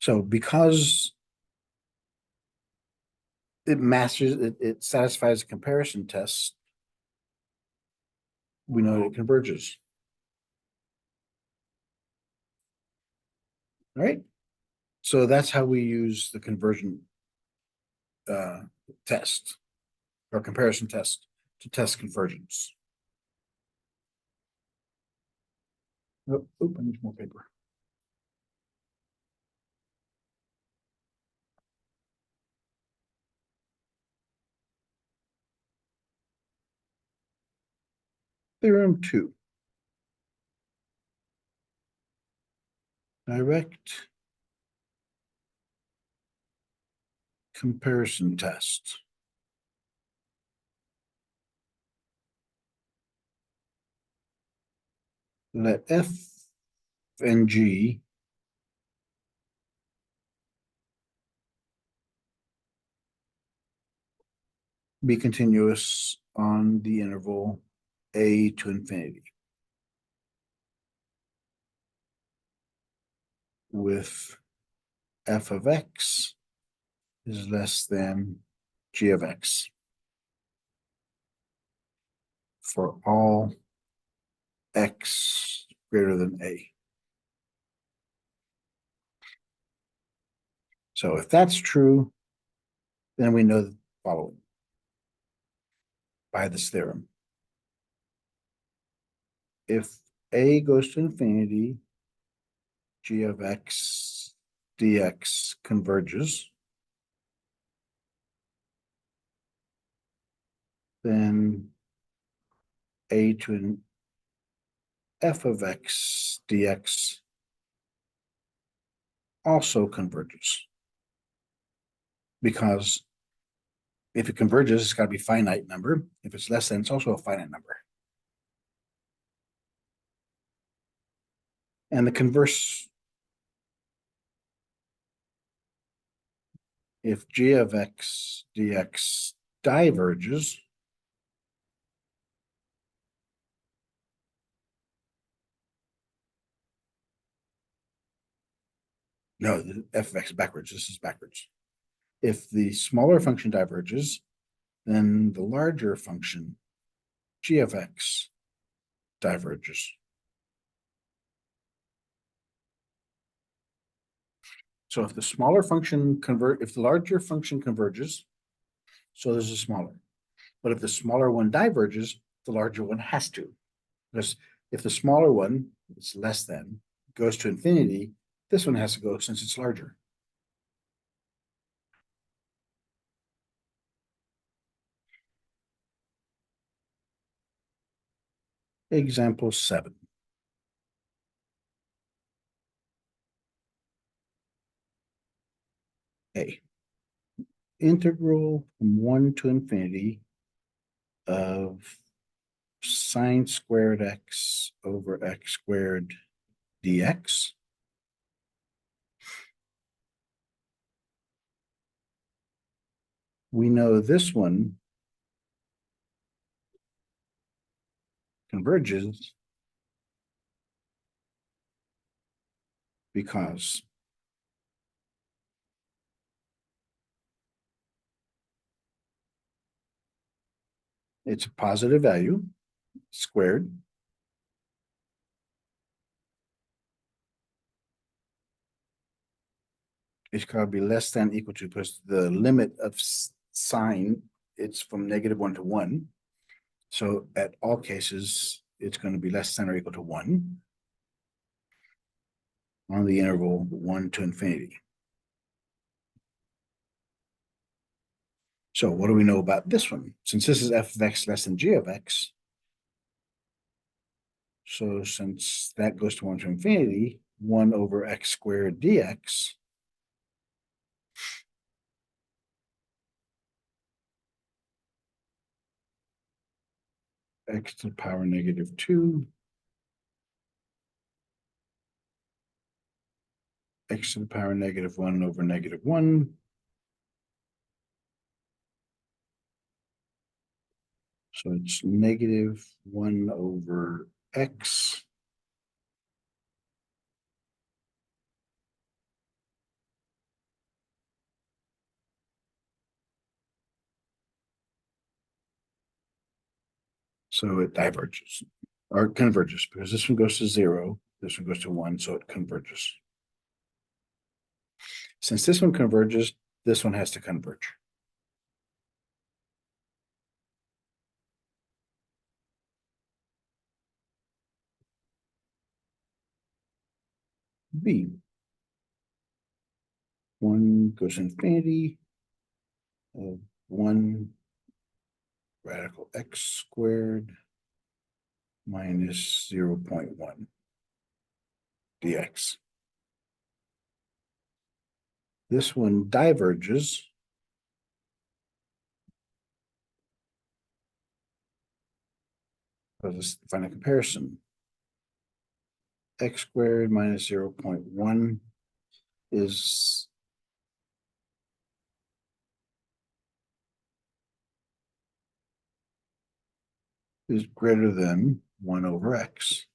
So because it matches, it satisfies the comparison test, we know it converges. All right. So that's how we use the conversion test or comparison test to test convergence. Oh, I need more paper. Theorem 2. Direct comparison test. Let f and g be continuous on the interval a to infinity with f of x is less than g of x for all x greater than a. So if that's true, then we know the following by this theorem. If a goes to infinity, g of x dx converges, then a to an f of x dx also converges. Because if it converges, it's got to be a finite number. If it's less than, it's also a finite number. And the converse, if g of x dx diverges, no, the f of x backwards, this is backwards. If the smaller function diverges, then the larger function g of x diverges. So if the smaller function if the larger function converges, so there's a smaller. But if the smaller one diverges, the larger one has to. Because if the smaller one is less than goes to infinity, this one has to go since it's larger. Example 7. A. Integral from 1 to infinity of sine squared x over x squared dx. We know this one converges because it's a positive value squared. It's got to be less than equal to, because the limit of sine, it's from -1 to 1. So at all cases, it's going to be less than or equal to 1 on the interval 1 to infinity. So what do we know about this one? Since this is f of x less than g of x, so since that goes to 1 to infinity, 1 over x squared dx x to the power -2 x to the power -1 over -1. So it's -1 over x so it diverges or converges, because this one goes to 0, this one goes to 1, so it converges. Since this one converges, this one has to converge. B. 1 goes to infinity of 1 radical x squared minus 0.1 dx. This one diverges of this final comparison. X squared minus 0.1 is greater than 1 over x.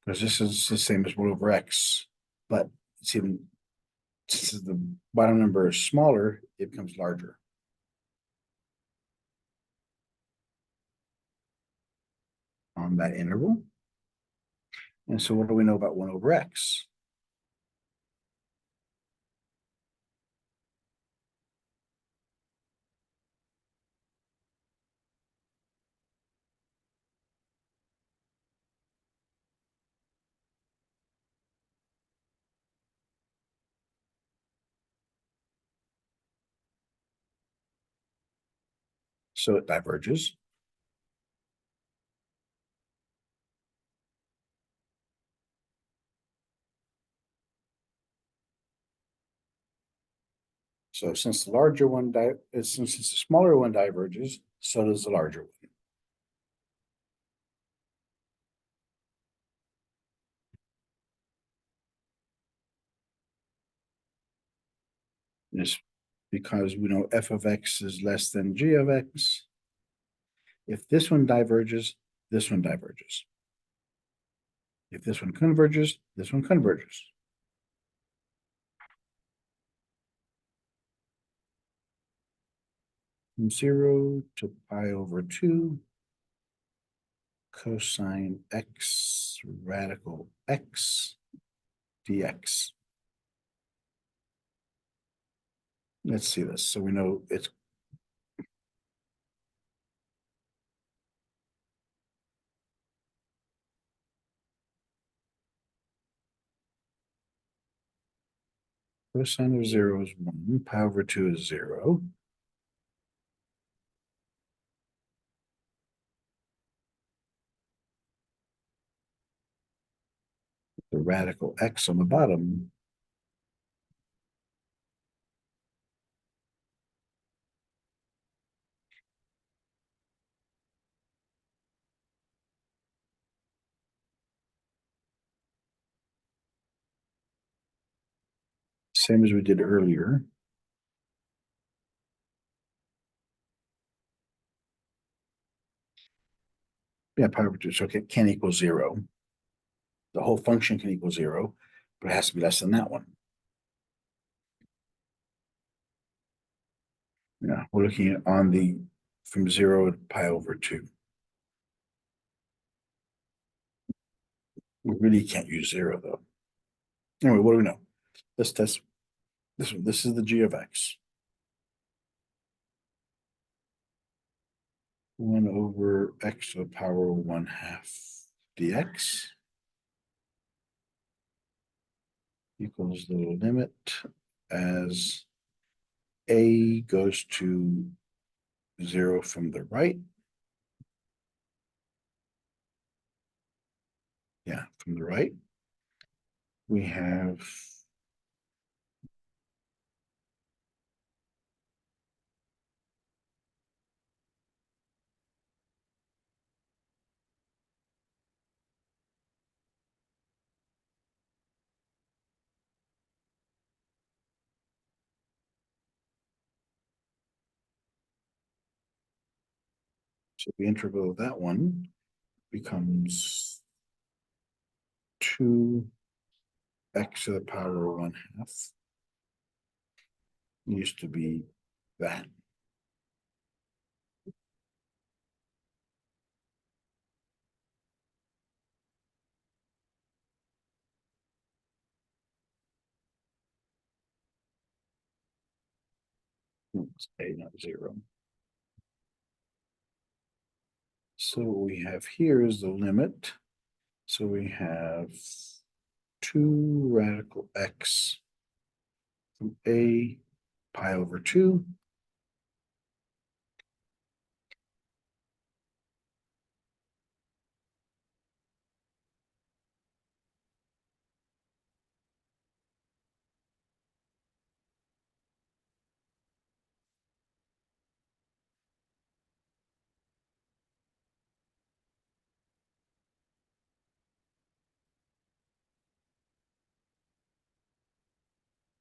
Because this is the same as 1 over x, but it's even, since the bottom number is smaller, it becomes larger on that interval. And so what do we know about 1 over x? So it diverges. So since the larger one since the smaller one diverges, so does the larger one. Just because we know f of x is less than g of x. If this one diverges, this one diverges. If this one converges, this one converges. From 0 to pi over 2 cosine x radical x dx. Let's see this. So we know it's cosine of 0 is 1, pi over 2 is 0. The radical x on the bottom same as we did earlier. Yeah, pi over 2, so it can equal 0. The whole function can equal 0, but it has to be less than that one. Yeah, we're looking at on the from 0 to pi over 2. We really can't use 0 though. Anyway, what do we know? Let's test this one. This is the g of x. 1 over x to the power 1/2 dx equals the limit as a goes to 0 from the right. Yeah, from the right. We have so the integral of that one becomes 2 x to the power 1/2. Used to be that. It's a, not 0. So what we have here is the limit. So we have 2 radical x from a pi over 2.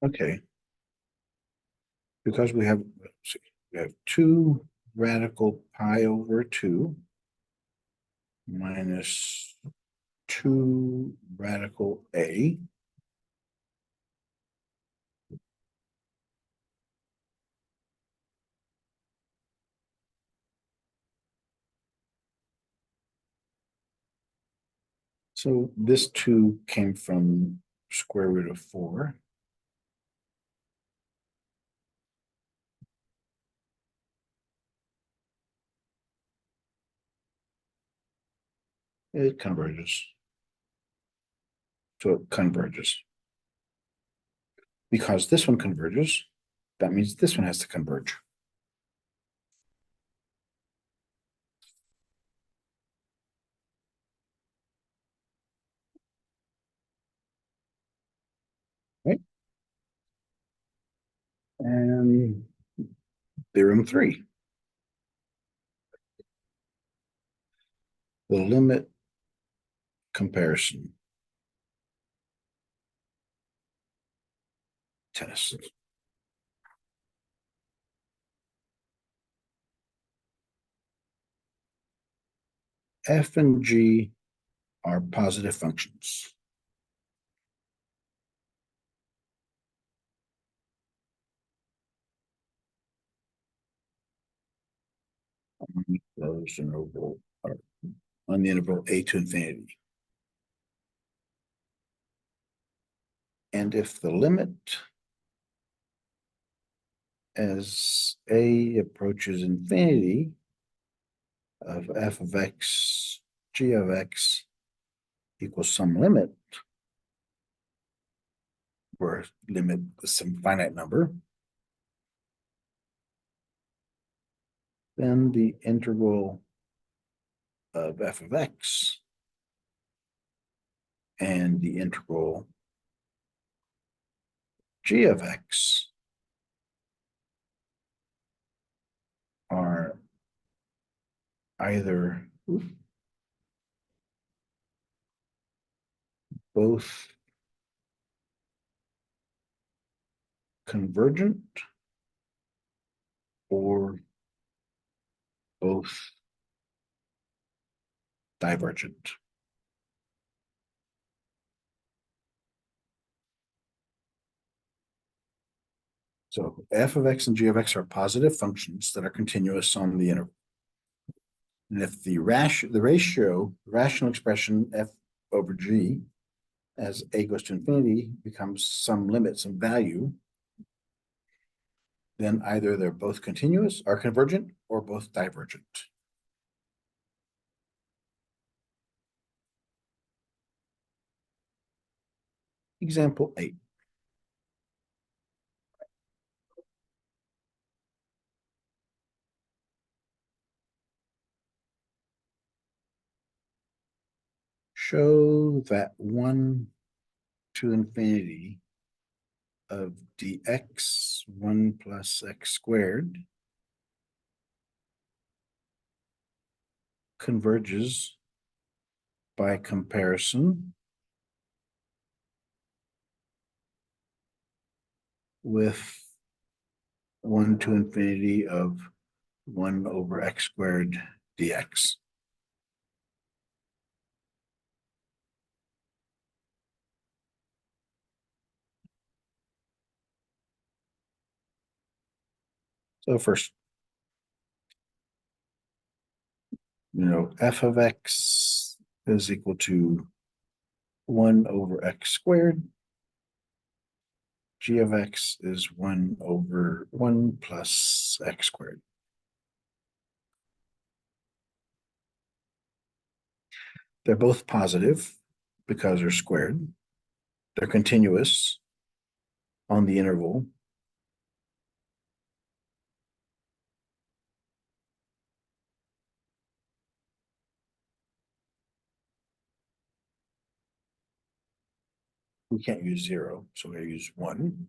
Okay. Because we have, let's see, we have 2 radical pi over 2 minus 2 radical a. So this 2 came from square root of 4. It converges. So it converges. Because this one converges, that means this one has to converge. And theorem 3. The limit comparison test. F and G are positive functions. Closed interval or on the interval a to infinity. And if the limit as a approaches infinity of f of x, g of x equals some limit, where limit is some finite number, then the integral of f of x and the integral g of x are either both convergent or both divergent. So f of x and g of x are positive functions that are continuous on the interval. And if the rational expression f over g as a goes to infinity becomes some limit, some value, then either they're both continuous, are convergent, or both divergent. Example 8. Show that 1 to infinity of dx 1 plus x squared converges by comparison with 1 to infinity of 1 over x squared dx. So first, f of x is equal to 1 over x squared. G of x is 1 over 1 plus x squared. They're both positive because they're squared. They're continuous on the interval. We can't use 0, so we use 1.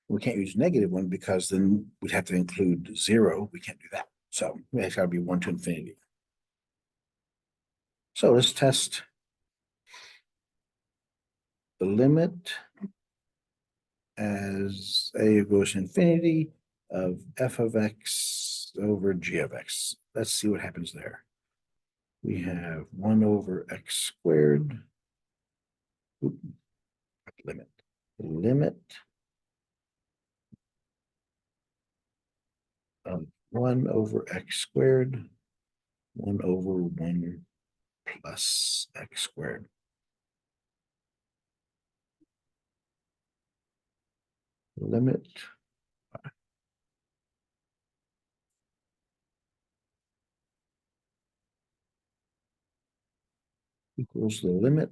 We can't use -1 because then we'd have to include 0. We can't do that. So it's got to be 1 to infinity. So let's test the limit as a goes to infinity of f of x over g of x. Let's see what happens there. We have 1 over x squared. Limit. Limit of 1 over x squared, 1 over 1 plus x squared. Limit equals the limit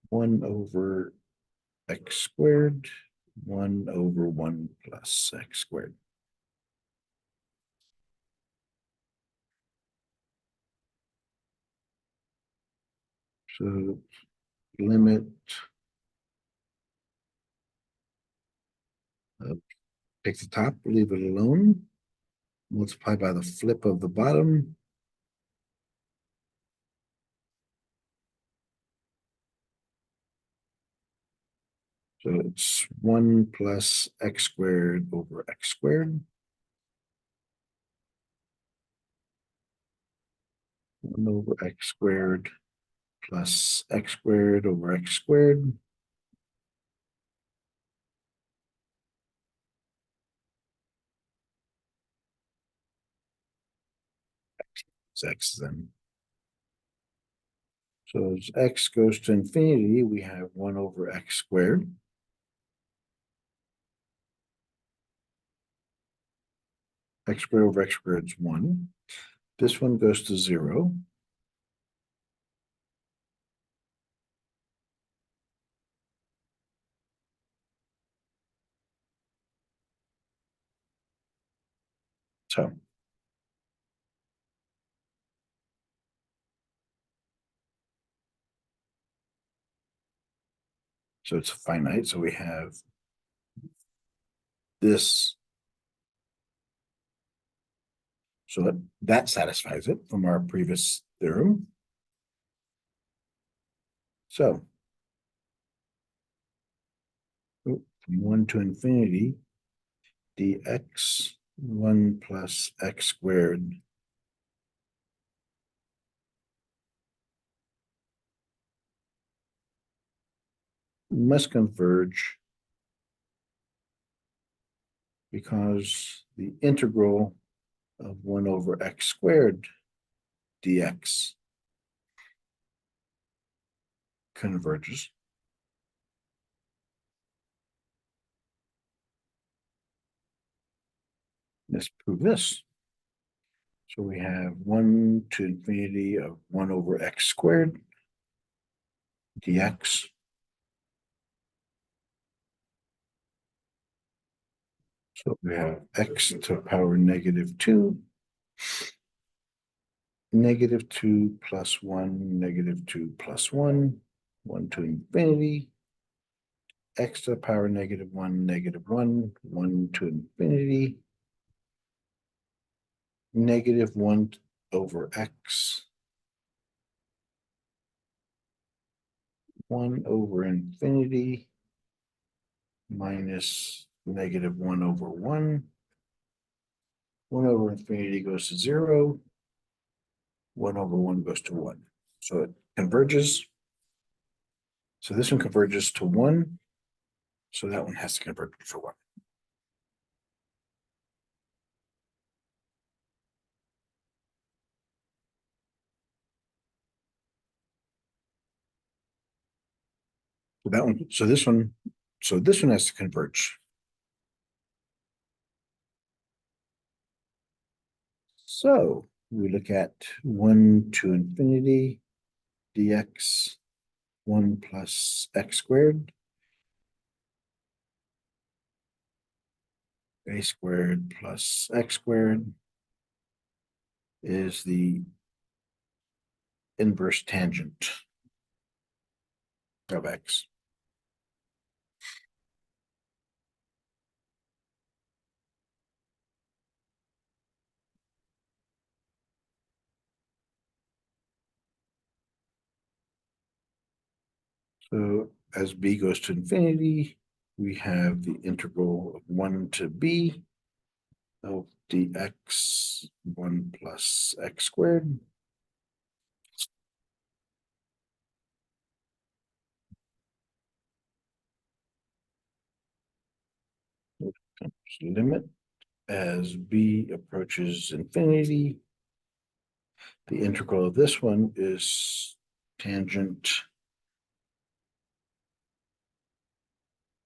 1 over x squared, 1 over 1 plus x squared. So limit take the top, leave it alone, multiply by the flip of the bottom. So it's 1 plus x squared over x squared. 1 over x squared plus x squared over x squared. It's x then. So as x goes to infinity, we have 1 over x squared. X squared over x squared is 1. This one goes to 0. So it's finite. So we have this. So that satisfies it from our previous theorem. So from 1 to infinity, dx 1 plus x squared must converge because the integral of 1 over x squared dx converges. Let's prove this. So we have 1 to infinity of 1 over x squared dx. So we have x to the power -2, -2 plus 1, -2 plus 1, 1 to infinity, x to the power -1, -1, 1 to infinity, -1 over x, 1 over infinity, minus -1 over 1. 1 over infinity goes to 0. 1 over 1 goes to 1. So it converges. So this one converges to 1. So that one has to converge to 1. So that one, so this one has to converge. So we look at 1 to infinity dx 1 plus x squared, a squared plus x squared is the inverse tangent of x. So as b goes to infinity, we have the integral of 1 to b of dx 1 plus x squared. Limit as b approaches infinity. The integral of this one is tangent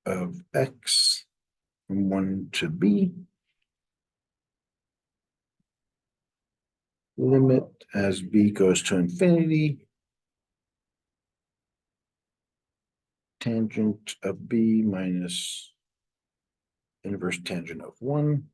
of x from 1 to b. Limit as b goes to infinity. Tangent of b minus inverse tangent of 1.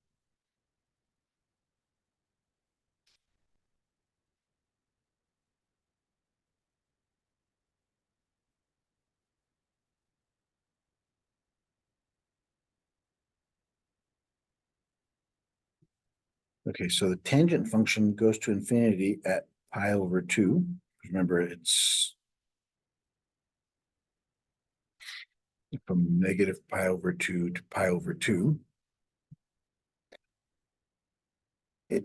Okay, so the tangent function goes to infinity at pi over 2. Remember, it's from negative pi over 2 to pi over 2.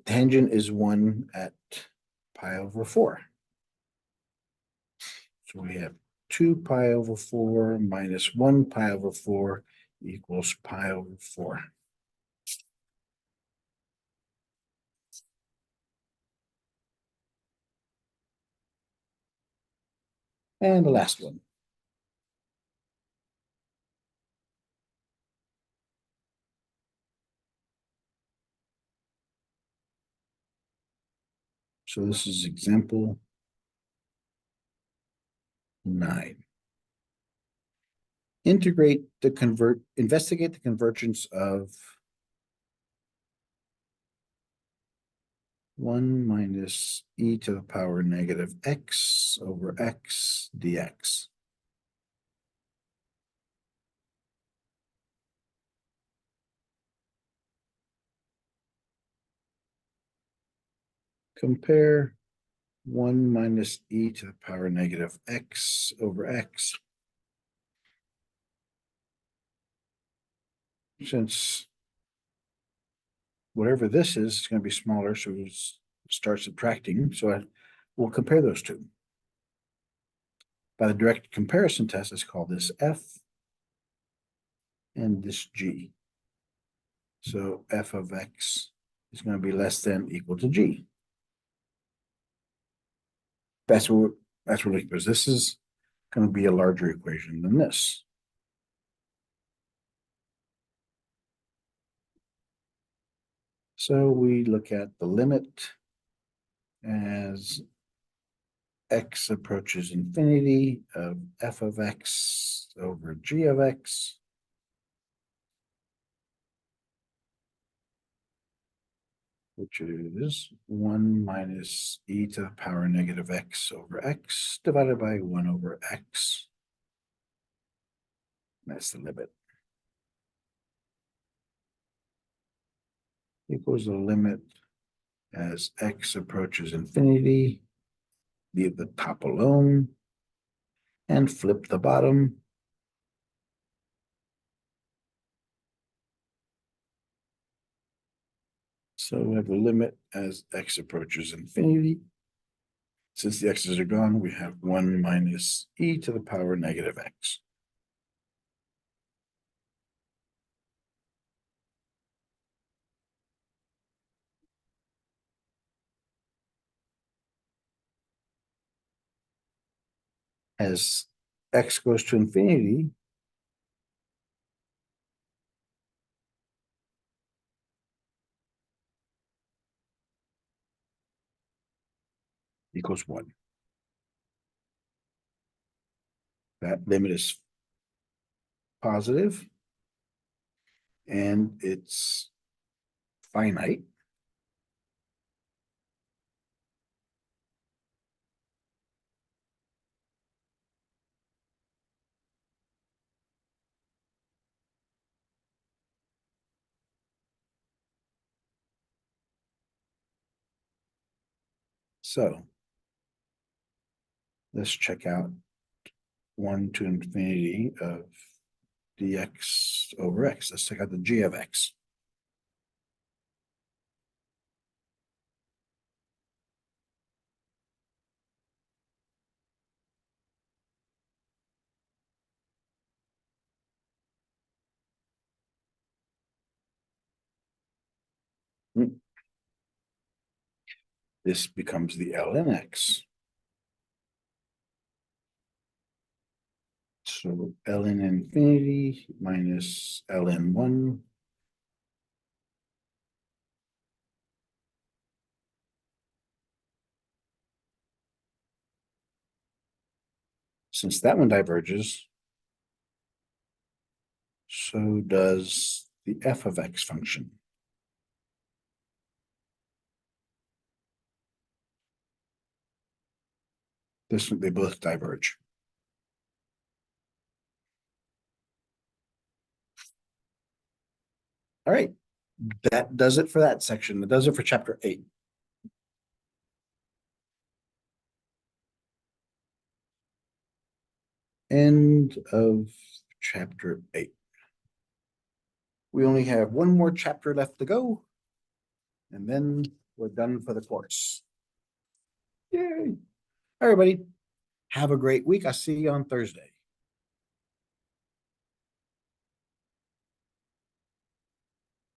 Tangent is 1 at pi over 4. So we have 2 pi over 4 minus 1 pi over 4 equals pi over 4. And the last one. So this is example 9. Investigate the convergence of 1 minus e to the power negative x over x dx. Compare 1 minus e to the power negative x over x. Since whatever this is, it's going to be smaller, so we'll start subtracting. So we'll compare those two. By the direct comparison test, let's call this f and this g. So f of x is going to be less than or equal to g. That's what because this is going to be a larger equation than this. So we look at the limit as x approaches infinity of f of x over g of x. Which is 1 minus e to the power negative x over x divided by 1 over x. That's the limit. Equals the limit as x approaches infinity. Leave the top alone and flip the bottom. So we have the limit as x approaches infinity. Since the x's are gone, we have 1 minus e to the power negative x. As x goes to infinity, equals 1. That limit is positive and it's finite. So let's check out 1 to infinity of dx over x. Let's check out the g of x. This becomes the ln x. So ln infinity minus ln 1 since that one diverges, so does the f of x function. They both diverge. All right. That does it for that section. That does it for chapter 8. End of chapter 8. We only have one more chapter left to go. And then we're done for the course. Yay. Everybody, have a great week. I'll see you on Thursday.